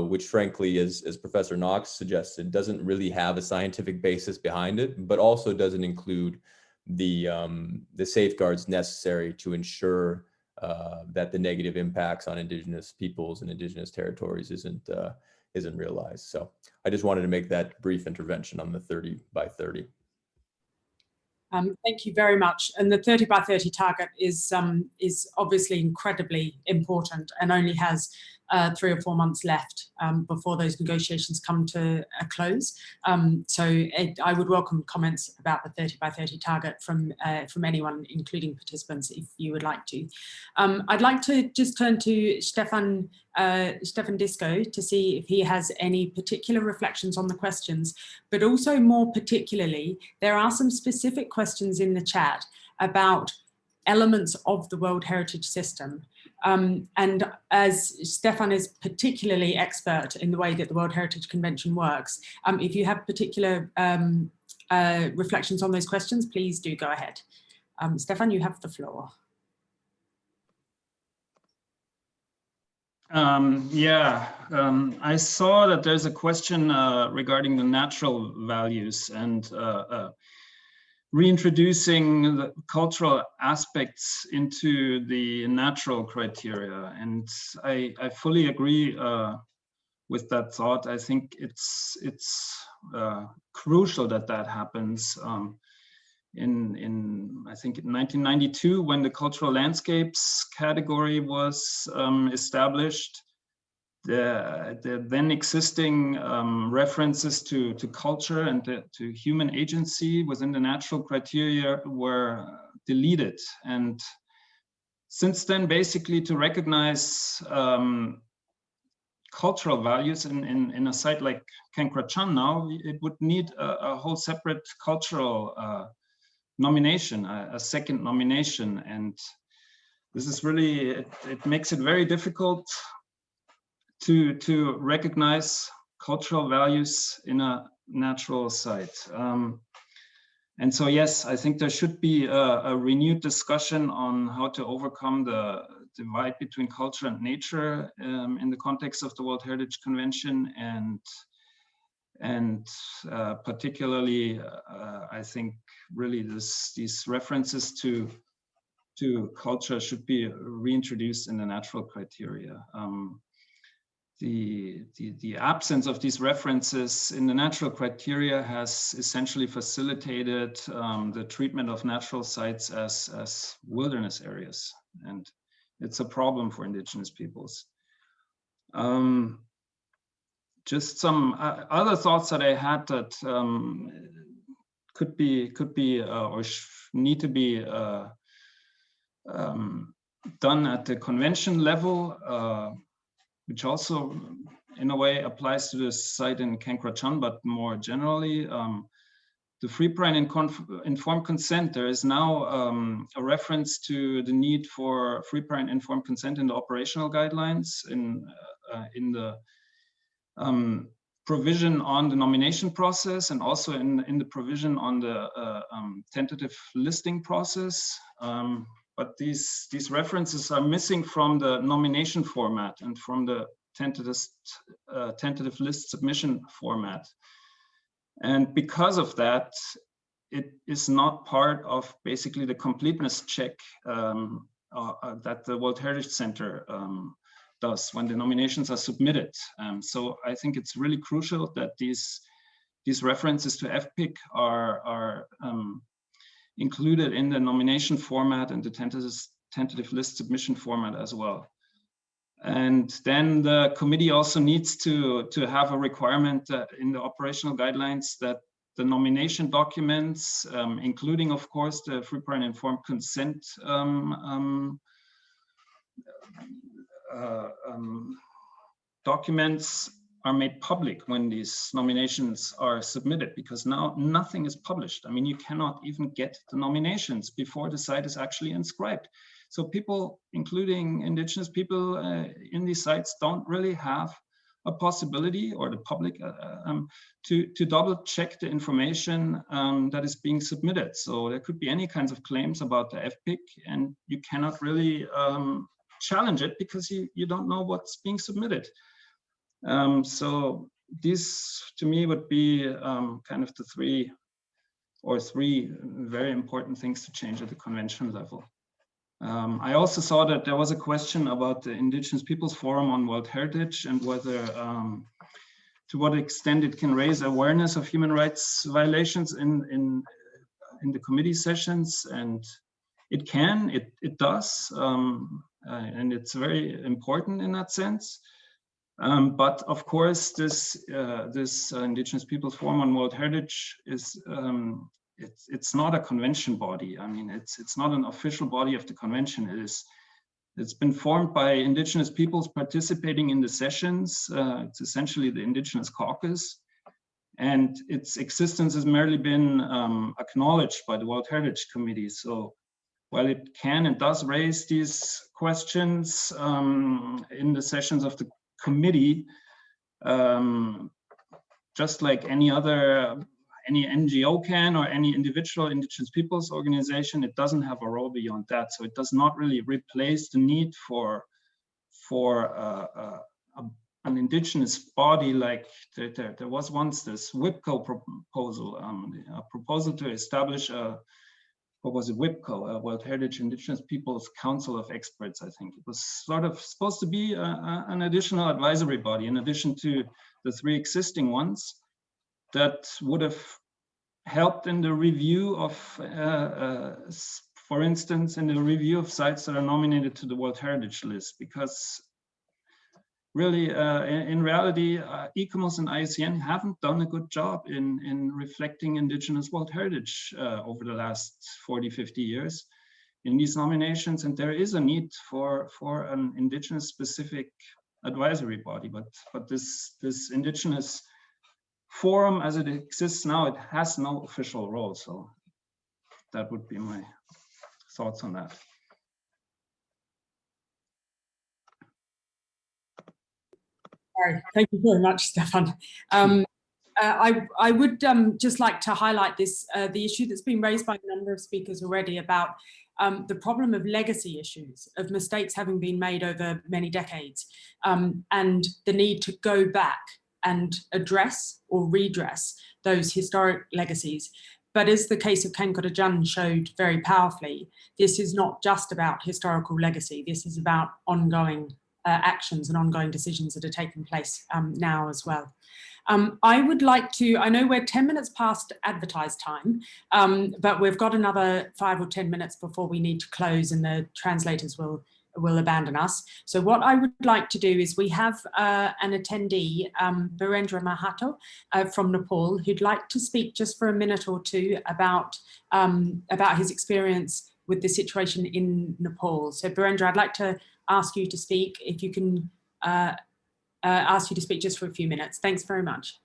[SPEAKER 6] which frankly, as Professor Knox suggested, doesn't really have a scientific basis behind it, but also doesn't include the safeguards necessary to ensure that the negative impacts on indigenous peoples and indigenous territories isn't realized. So I just wanted to make that brief intervention on the 30 by 30.
[SPEAKER 1] Thank you very much. And the 30 by 30 target is obviously incredibly important and only has 3 or 4 months left before those negotiations come to a close. So I would welcome comments about the 30 by 30 target from anyone, including participants, if you would like to. I'd like to just turn to Stefan Disko to see if he has any particular reflections on the questions, but also more particularly, there are some specific questions in the chat about elements of the World Heritage System. And as Stefan is particularly expert in the way that the World Heritage Convention works, if you have particular reflections on those questions, please do go ahead. Stefan, you have the floor.
[SPEAKER 8] I saw that there's a question regarding the natural values and reintroducing the cultural aspects into the natural criteria. And I fully agree with that thought. I think it's crucial that that happens. I think in 1992, when the cultural landscapes category was established, the then existing references to culture and to human agency within the natural criteria were deleted. And since then, basically, to recognize cultural values in a site like Kriangkrai now, it would need a whole separate cultural nomination, a second nomination. And this is really, it makes it very difficult to recognize cultural values in a natural site. And so, yes, I think there should be a renewed discussion on how to overcome the divide between culture and nature in the context of the World Heritage Convention, and particularly, I think really these references to culture should be reintroduced in the natural criteria. The absence of these references in the natural criteria has essentially facilitated the treatment of natural sites as wilderness areas, and it's a problem for indigenous peoples. Just some other thoughts that I had that could be or need to be done at the convention level, which also in a way applies to this site in Kriangkrai, but more generally, the free, prior, and informed consent. There is now a reference to the need for free, prior, and informed consent in the operational guidelines in the provision on the nomination process, and also in the provision on the tentative listing process. But these references are missing from the nomination format and from the tentative list submission format. And because of that, it is not part of basically the completeness check that the World Heritage Center does when the nominations are submitted. So I think it's really crucial that these references to FPIC are included in the nomination format and the tentative list submission format as well. And then the committee also needs to have a requirement that in the operational guidelines that the nomination documents, including of course the free, prior, and informed consent documents are made public when these nominations are submitted, because now nothing is published. I mean, you cannot even get the nominations before the site is actually inscribed. So people, including indigenous people in these sites, don't really have a possibility, or the public, to double check the information that is being submitted. So there could be any kinds of claims about the FPIC, and you cannot really challenge it because you don't know what's being submitted. So this, to me, would be kind of the three very important things to change at the convention level. I also saw that there was a question about the Indigenous Peoples Forum on World Heritage and whether, to what extent it can raise awareness of human rights violations in the committee sessions, and it can, it does, and it's very important in that sense. But of course, this Indigenous Peoples Forum on World Heritage is it's not a convention body. I mean, it's not an official body of the convention. It's been formed by indigenous peoples participating in the sessions. It's essentially the Indigenous Caucus, and its existence has merely been acknowledged by the World Heritage Committee. So while it can and does raise these questions in the sessions of the committee, just like any other any NGO can, or any individual indigenous peoples organization. It doesn't have a role beyond that. So it does not really replace the need for an indigenous body. Like there was once this WIPCO proposal, a proposal to establish what was it, WIPCO, World Heritage Indigenous Peoples Council of Experts, I think. It was sort of supposed to be an additional advisory body in addition to the 3 existing ones that would have helped in the review of, for instance, in the review of sites that are nominated to the World Heritage List, because really, in reality, ICOMOS and IUCN haven't done a good job in reflecting Indigenous World Heritage over the last 40, 50 years in these nominations. And there is a need for an Indigenous specific advisory body, but this Indigenous forum as it exists now, it has no official role. So that would be my thoughts on that.
[SPEAKER 1] Thank you very much, Stefan. I would just like to highlight this, the issue that's been raised by a number of speakers already about the problem of legacy issues, of mistakes having been made over many decades, and the need to go back and address or redress those historic legacies. But as the case of Kriangkrai showed very powerfully, this is not just about historical legacy. This is about ongoing actions and ongoing decisions that are taking place now as well. I would like to, I know we're 10 minutes past advertised time, but we've got another 5 or 10 minutes before we need to close and the translators will abandon us. So what I would like to do is we have an attendee, Birendra Mahato from Nepal, who'd like to speak just for a minute or two about his experience with the situation in Nepal. So Birendra, I'd like to ask you to speak, if you can ask you to speak just for a few minutes. Thanks very much.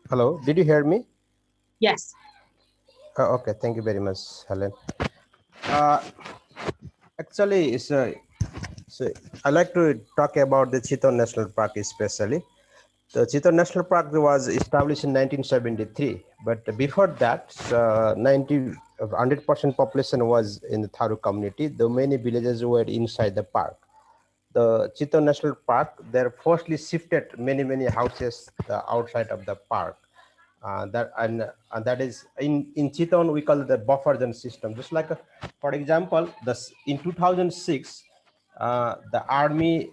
[SPEAKER 9] Hello, did you hear me?
[SPEAKER 1] Yes.
[SPEAKER 9] Okay, thank you very much, Helen. Actually, so I like to talk about the Chiton National Park especially. The Chiton National Park was established in 1973, but before that, 100% population was in the Tharu community. The many villages were inside the park. The Chiton National Park, they firstly shifted many houses outside of the park. That is in Chiton we call it the buffer zone system. Just like for example, in 2006, the army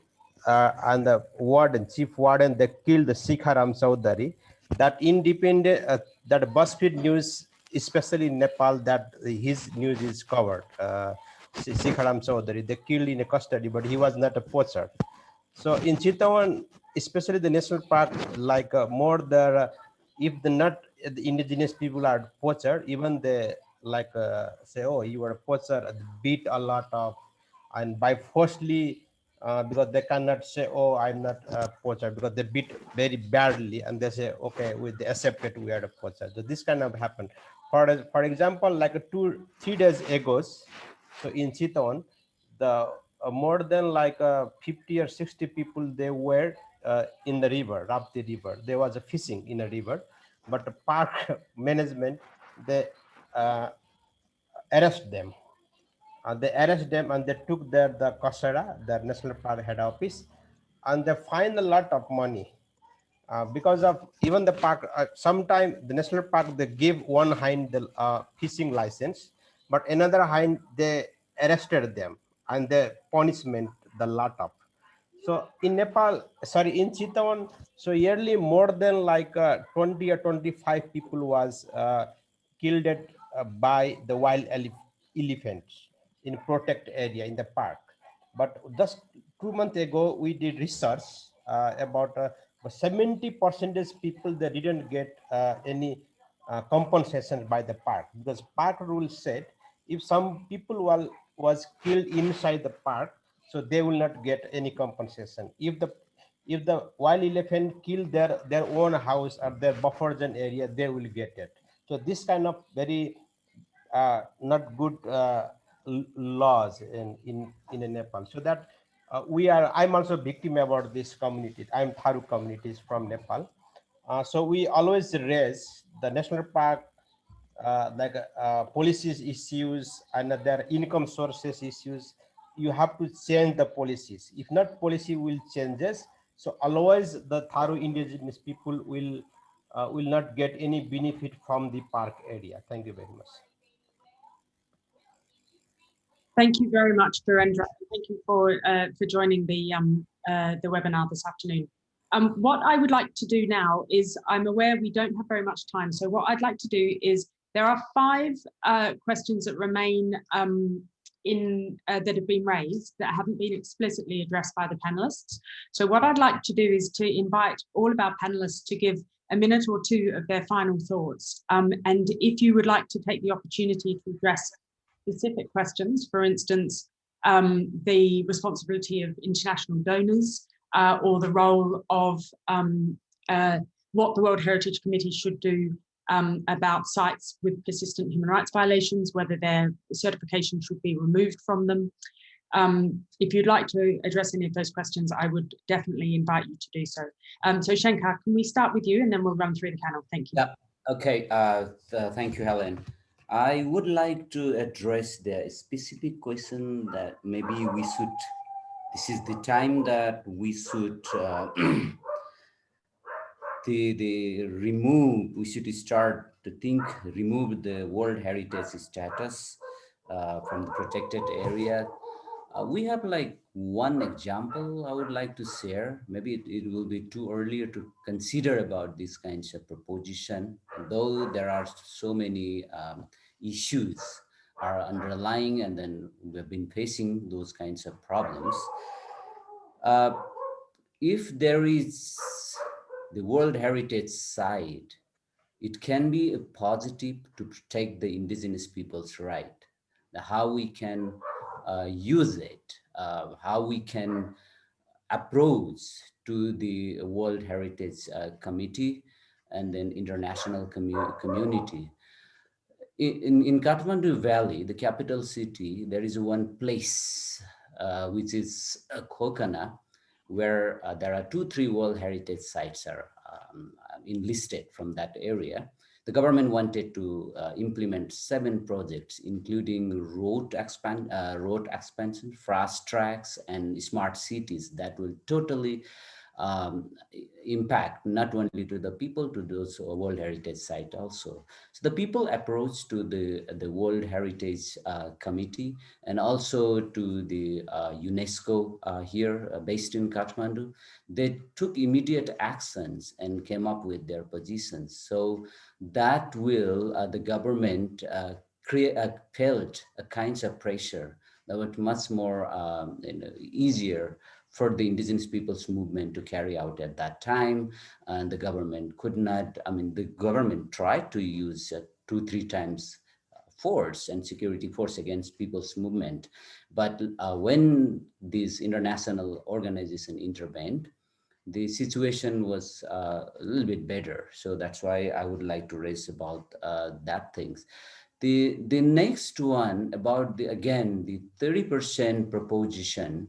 [SPEAKER 9] and the warden, chief warden, they killed the Sikharam Chaudhary. That independent, that BuzzFeed news, especially in Nepal, that his news is covered. Sikharam Chaudhary, they killed in a custody, but he was not a poacher. So in Chitawan, especially the national park, like more the if the indigenous people are poacher, even they like say, oh, you are a poacher, beat a lot of, and by forcefully. Because they cannot say, oh, I'm not a poacher, because they beat very badly and they say, okay, they accepted we are a poacher. So this kind of happened. For example, like 2-3 days ago, so in Chiton, the more than like 50 or 60 people, they were in the river, Rapti River. There was a fishing in a river, but the park management, they arrest them. They arrest them and they took the Kasara, the National Park head office, and they find a lot of money because of even the park. Sometime the National Park, they give one hind the fishing license, but another hind they arrested them and the punishment the lot of. So in Nepal, sorry, in Chitawan, so yearly more than like 20 or 25 people was killed by the wild elephants in protect area in the park. But just 2 months ago, we did research about 70% people that didn't get any compensation by the park, because park rule said if some people was killed inside the park, so they will not get any compensation. If the wild elephant killed their own house or their buffer zone area, they will get it. So this kind of very not good laws in Nepal. So that I'm also victim about this community. I'm Tharu communities from Nepal. So we always raise the national park policies issues and their income sources issues. You have to change the policies. If not, policy will changes. So otherwise, the Tharu indigenous people will not get any benefit from the park area. Thank you very much.
[SPEAKER 1] Thank you very much, Virendra. Thank you for joining the webinar this afternoon. What I would like to do now is, I'm aware we don't have very much time, so what I'd like to do is, there are 5 questions that remain that have been raised that haven't been explicitly addressed by the panelists. So what I'd like to do is to invite all of our panelists to give a minute or two of their final thoughts. And if you would like to take the opportunity to address specific questions, for instance, the responsibility of international donors, or the role of what the World Heritage Committee should do about sites with persistent human rights violations, whether their certification should be removed from them. If you'd like to address any of those questions, I would definitely invite you to do so. So Shankar, can we start with you and then we'll run through the panel? Thank you.
[SPEAKER 2] Yeah. Okay. Thank you, Helen. I would like to address the specific question that maybe we should, this is the time that we should we should start to think, remove the World Heritage status from the protected area. We have like one example I would like to share. Maybe it will be too early to consider about these kinds of proposition, though there are so many issues are underlying, and then we've been facing those kinds of problems. If there is the World Heritage site, it can be a positive to protect the indigenous people's right. How we can use it, how we can approach to the World Heritage Committee and then international community. In Kathmandu Valley, the capital city, there is one place which is Kokana, where there are 2-3 World Heritage sites are enlisted from that area. The government wanted to implement 7 projects, including road expansion, fast tracks, and smart cities that will totally impact not only to the people, to those World Heritage site also. So the people approached to the World Heritage Committee and also to the UNESCO here based in Kathmandu. They took immediate actions and came up with their positions. So that will, the government felt a kind of pressure that was much more easier for the indigenous people's movement to carry out at that time. And the government could not, I mean, the government tried to use 2-3 times force and security force against people's movement. But when this international organization intervened, the situation was a little bit better. So that's why I would like to raise about that things. The next one about the 30% proposition,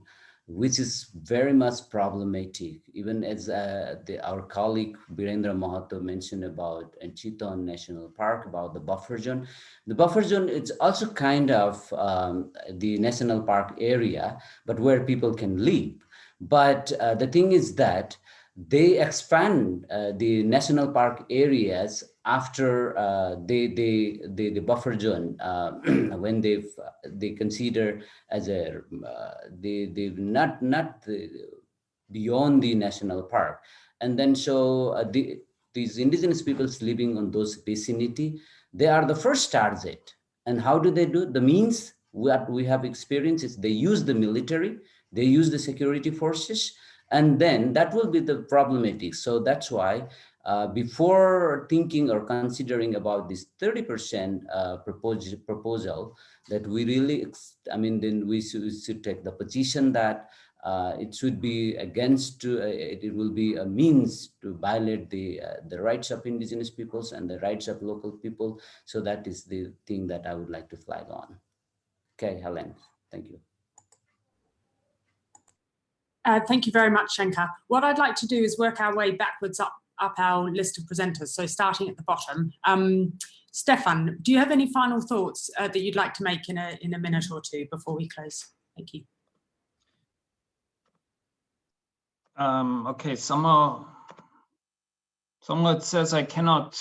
[SPEAKER 2] which is very much problematic, even as our colleague Virendra Mahato mentioned about Chiton National Park, about the buffer zone. The buffer zone is also kind of the national park area, but where people can live. But the thing is that they expand the national park areas after the buffer zone when they consider as a they not beyond the national park, and then so these indigenous peoples living on those vicinity, they are the first target. And how do they do? The means what we have experienced is they use the military, they use the security forces, and then that will be the problematic. So that's why before thinking or considering about this 30% proposal, that we really, then we should take the position that it should be against, it will be a means to violate the rights of indigenous peoples and the rights of local people. So that is the thing that I would like to flag on. Okay, Helen, thank you.
[SPEAKER 1] Thank you very much, Shankar. What I'd like to do is work our way backwards up our list of presenters, so starting at the bottom. Stefan, do you have any final thoughts that you'd like to make in a minute or two before we close? Thank you.
[SPEAKER 8] Okay, somehow it says I cannot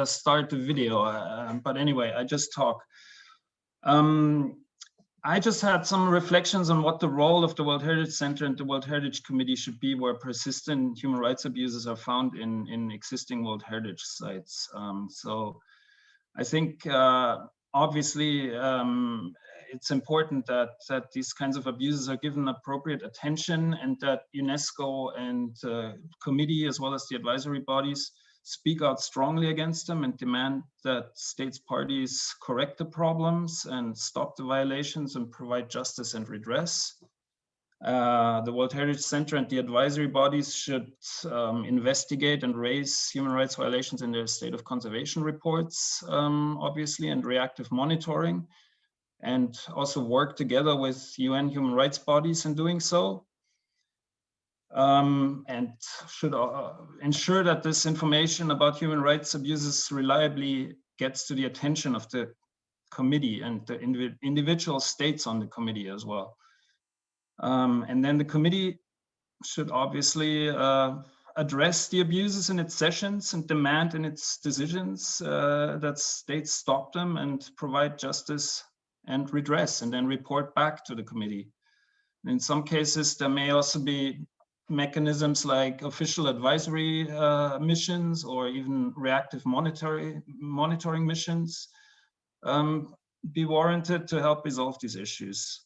[SPEAKER 8] start the video, but anyway, I just talk. I just had some reflections on what the role of the World Heritage Center and the World Heritage Committee should be where persistent human rights abuses are found in existing World Heritage sites. So I think obviously it's important that these kinds of abuses are given appropriate attention, and that UNESCO and committee, as well as the advisory bodies, speak out strongly against them and demand that states parties correct the problems and stop the violations and provide justice and redress. The World Heritage Center and the advisory bodies should investigate and raise human rights violations in their state of conservation reports, obviously, and reactive monitoring, and also work together with UN human rights bodies in doing so. And should ensure that this information about human rights abuses reliably gets to the attention of the committee and the individual states on the committee as well. And then the committee should obviously address the abuses in its sessions and demand in its decisions that states stop them and provide justice and redress, and then report back to the committee. In some cases, there may also be mechanisms like official advisory missions or even reactive monitoring missions be warranted to help resolve these issues.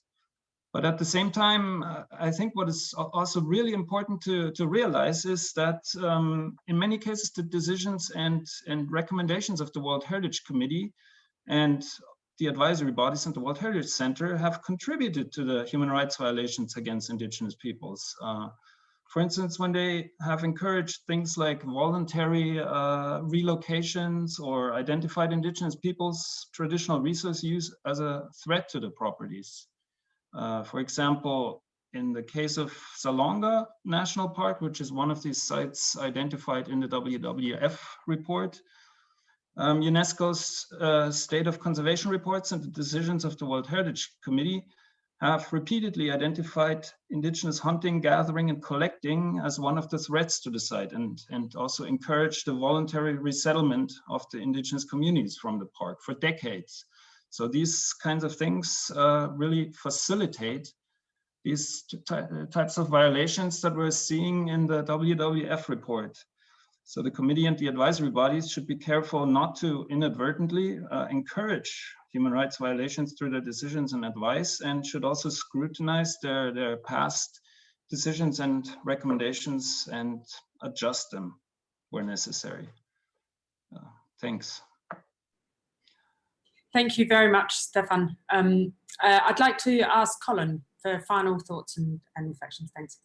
[SPEAKER 8] But at the same time, I think what is also really important to realize is that in many cases, the decisions and recommendations of the World Heritage Committee and the advisory bodies and the World Heritage Center have contributed to the human rights violations against indigenous peoples. For instance, when they have encouraged things like voluntary relocations or identified indigenous peoples' traditional resource use as a threat to the properties. For example, in the case of Salonga National Park, which is one of these sites identified in the WWF report, UNESCO's State of Conservation reports and the decisions of the World Heritage Committee have repeatedly identified indigenous hunting, gathering, and collecting as one of the threats to the site, and also encouraged the voluntary resettlement of the indigenous communities from the park for decades. So these kinds of things really facilitate these types of violations that we're seeing in the WWF report. So the committee and the advisory bodies should be careful not to inadvertently encourage human rights violations through their decisions and advice, and should also scrutinize their past decisions and recommendations and adjust them where necessary. Thanks.
[SPEAKER 1] Thank you very much, Stefan. I'd like to ask Colin for final thoughts and reflections. Thanks.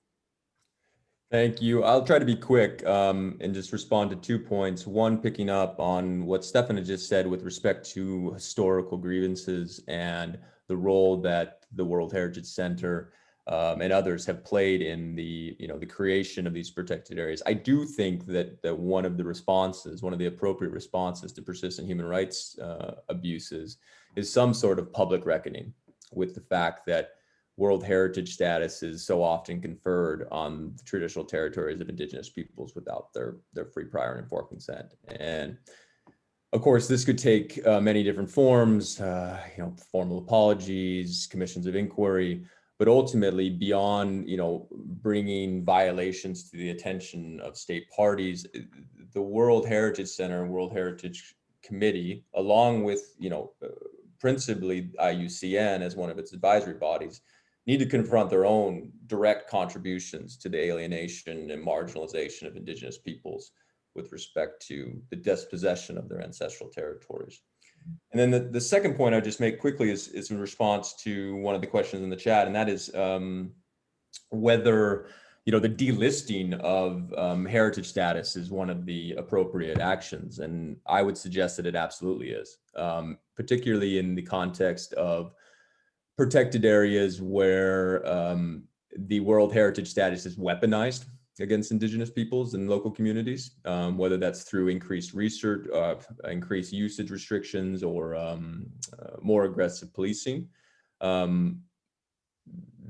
[SPEAKER 6] Thank you. I'll try to be quick and just respond to 2 points. One, picking up on what Stefan had just said with respect to historical grievances and the role that the World Heritage Center and others have played in the creation of these protected areas. I do think that one of the appropriate responses to persistent human rights abuses is some sort of public reckoning with the fact that World Heritage status is so often conferred on the traditional territories of indigenous peoples without their free, prior, and informed consent. And of course, this could take many different forms, formal apologies, commissions of inquiry, but ultimately beyond, bringing violations to the attention of state parties, the World Heritage Center and World Heritage Committee, along with, principally IUCN as one of its advisory bodies, need to confront their own direct contributions to the alienation and marginalization of indigenous peoples with respect to the dispossession of their ancestral territories. And then the second point I'll just make quickly is in response to one of the questions in the chat, and that is whether the delisting of heritage status is one of the appropriate actions. And I would suggest that it absolutely is, particularly in the context of protected areas where the World Heritage status is weaponized against Indigenous peoples and local communities, whether that's through increased research, increased usage restrictions, or more aggressive policing.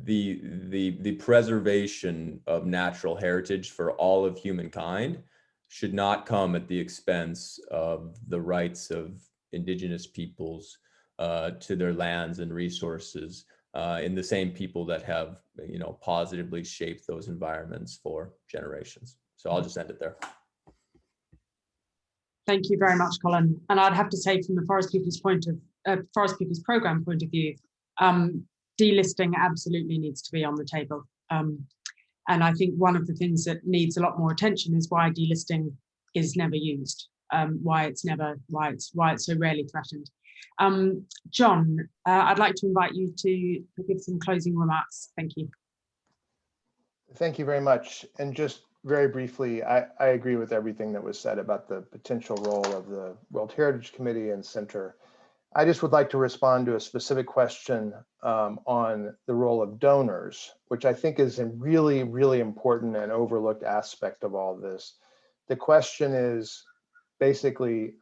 [SPEAKER 6] The preservation of natural heritage for all of humankind should not come at the expense of the rights of Indigenous peoples to their lands and resources, in the same people that have, positively shaped those environments for generations. So I'll just end it there.
[SPEAKER 1] Thank you very much, Colin. And I'd have to say, from the Forest Peoples Programme point of view, delisting absolutely needs to be on the table. And I think one of the things that needs a lot more attention is why delisting is never used, why it's so rarely threatened. John, I'd like to invite you to give some closing remarks. Thank you.
[SPEAKER 5] Thank you very much. And just very briefly, I agree with everything that was said about the potential role of the World Heritage Committee and Center. I just would like to respond to a specific question on the role of donors, which I think is a really, really important and overlooked aspect of all this. The question is basically,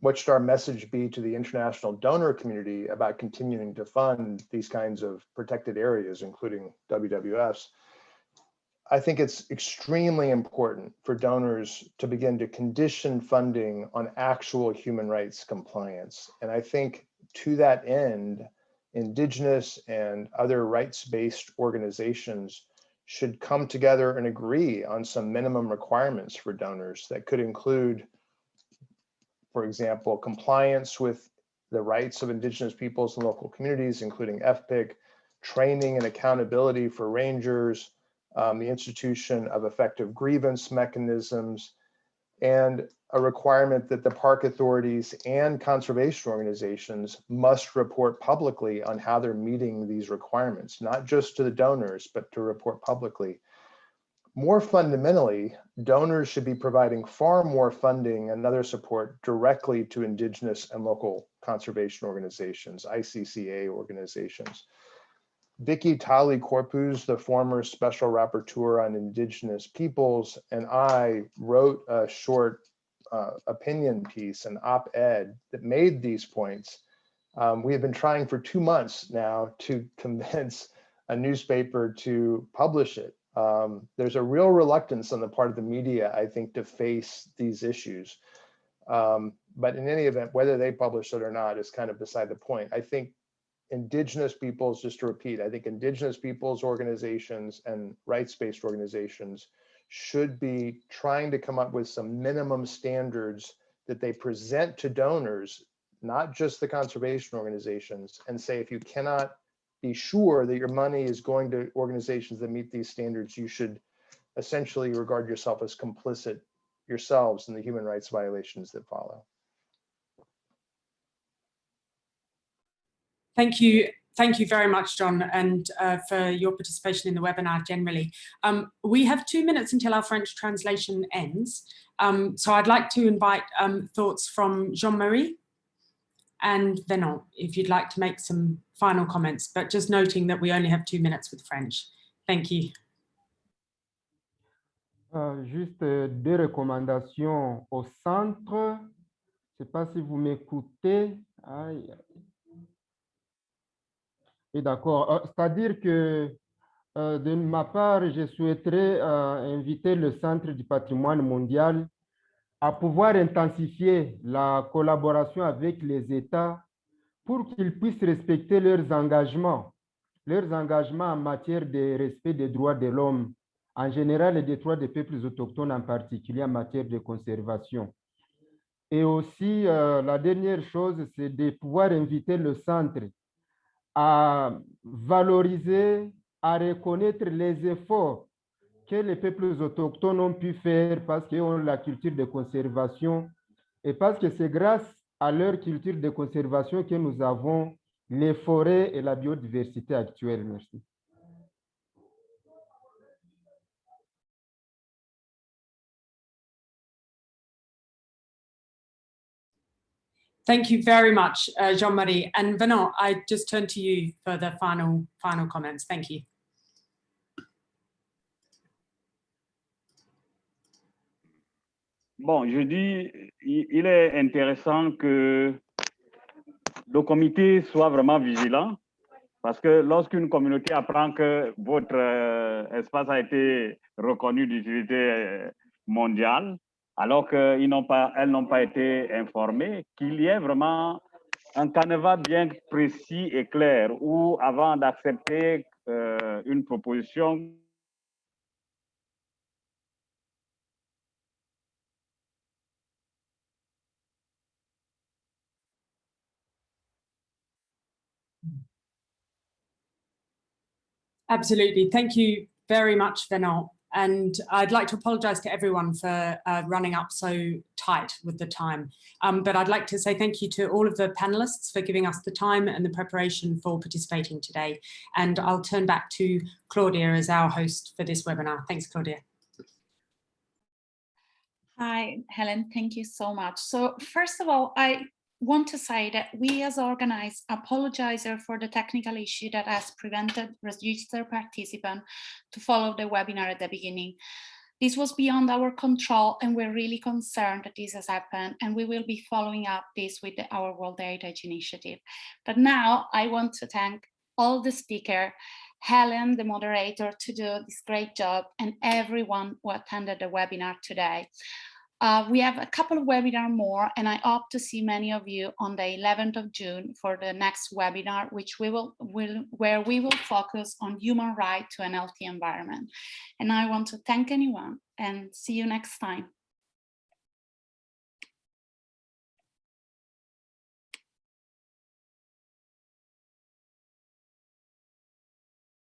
[SPEAKER 5] what should our message be to the international donor community about continuing to fund these kinds of protected areas, including WWFs? I think it's extremely important for donors to begin to condition funding on actual human rights compliance. And I think to that end, Indigenous and other rights-based organizations should come together and agree on some minimum requirements for donors that could include, for example, compliance with the rights of Indigenous peoples and local communities, including FPIC, training and accountability for rangers, the institution of effective grievance mechanisms, and a requirement that the park authorities and conservation organizations must report publicly on how they're meeting these requirements, not just to the donors, but to report publicly. More fundamentally, donors should be providing far more funding and other support directly to Indigenous and local conservation organizations, ICCA organizations. Vicky Tali-Corpuz, the former Special Rapporteur on Indigenous Peoples, and I wrote a short opinion piece, an op-ed, that made these points. We have been trying for 2 months now to convince a newspaper to publish it. There's a real reluctance on the part of the media, I think, to face these issues. But in any event, whether they publish it or not is kind of beside the point. I think Indigenous peoples, just to repeat, I think Indigenous peoples organizations and rights-based organizations should be trying to come up with some minimum standards that they present to donors, not just the conservation organizations, and say, if you cannot be sure that your money is going to organizations that meet these standards, you should essentially regard yourself as complicit yourselves in the human rights violations that follow.
[SPEAKER 1] Thank you. Thank you very much, John, and for your participation in the webinar generally. We have 2 minutes until our French translation ends. So I'd like to invite thoughts from Jean-Marie and Venant, if you'd like to make some final comments, but just noting that we only have 2 minutes with French. Thank you.
[SPEAKER 4] Juste 2 recommandations au centre. Je ne sais pas si vous m'écoutez. Et d'accord. C'est-à-dire que de ma part, je souhaiterais inviter le Centre du patrimoine mondial à pouvoir intensifier la collaboration avec les États pour qu'ils puissent respecter leurs engagements en matière de respect des droits de l'homme en général et des droits des peuples autochtones en particulier en matière de conservation. Et aussi, la dernière chose, c'est de pouvoir inviter le centre à valoriser, à reconnaître les efforts que les peuples autochtones ont pu faire parce qu'ils ont la culture de conservation et parce que c'est grâce à leur culture de conservation que nous avons les forêts et la biodiversité actuelle. Merci.
[SPEAKER 1] Thank you very much, Jean-Marie. And Venant, I just turn to you for the final comments. Thank you.
[SPEAKER 3] Bon, je dis, il est intéressant que le comité soit vraiment vigilant, parce que lorsqu'une communauté apprend que votre espace a été reconnu d'utilité mondiale, alors qu'elles n'ont pas été informées, qu'il y ait vraiment un canevas bien précis et clair où, avant d'accepter une proposition,
[SPEAKER 1] Absolutely. Thank you very much, Venant. And I'd like to apologise to everyone for running up so tight with the time. But I'd like to say thank you to all of the panellists for giving us the time and the preparation for participating today. And I'll turn back to Claudia as our host for this webinar. Thanks, Claudia.
[SPEAKER 10] Hi, Helen, thank you so much. So first of all, I want to say that we as organizers apologize for the technical issue that has prevented registered participants to follow the webinar at the beginning. This was beyond our control, and we're really concerned that this has happened, and we will be following up this with our World Heritage Initiative. But now I want to thank all the speakers, Helen, the moderator, to do this great job, and everyone who attended the webinar today. We have a couple of webinars more, and I hope to see many of you on the 11th of June for the next webinar, which where we will focus on human rights to a healthy environment. And I want to thank anyone and see you next time.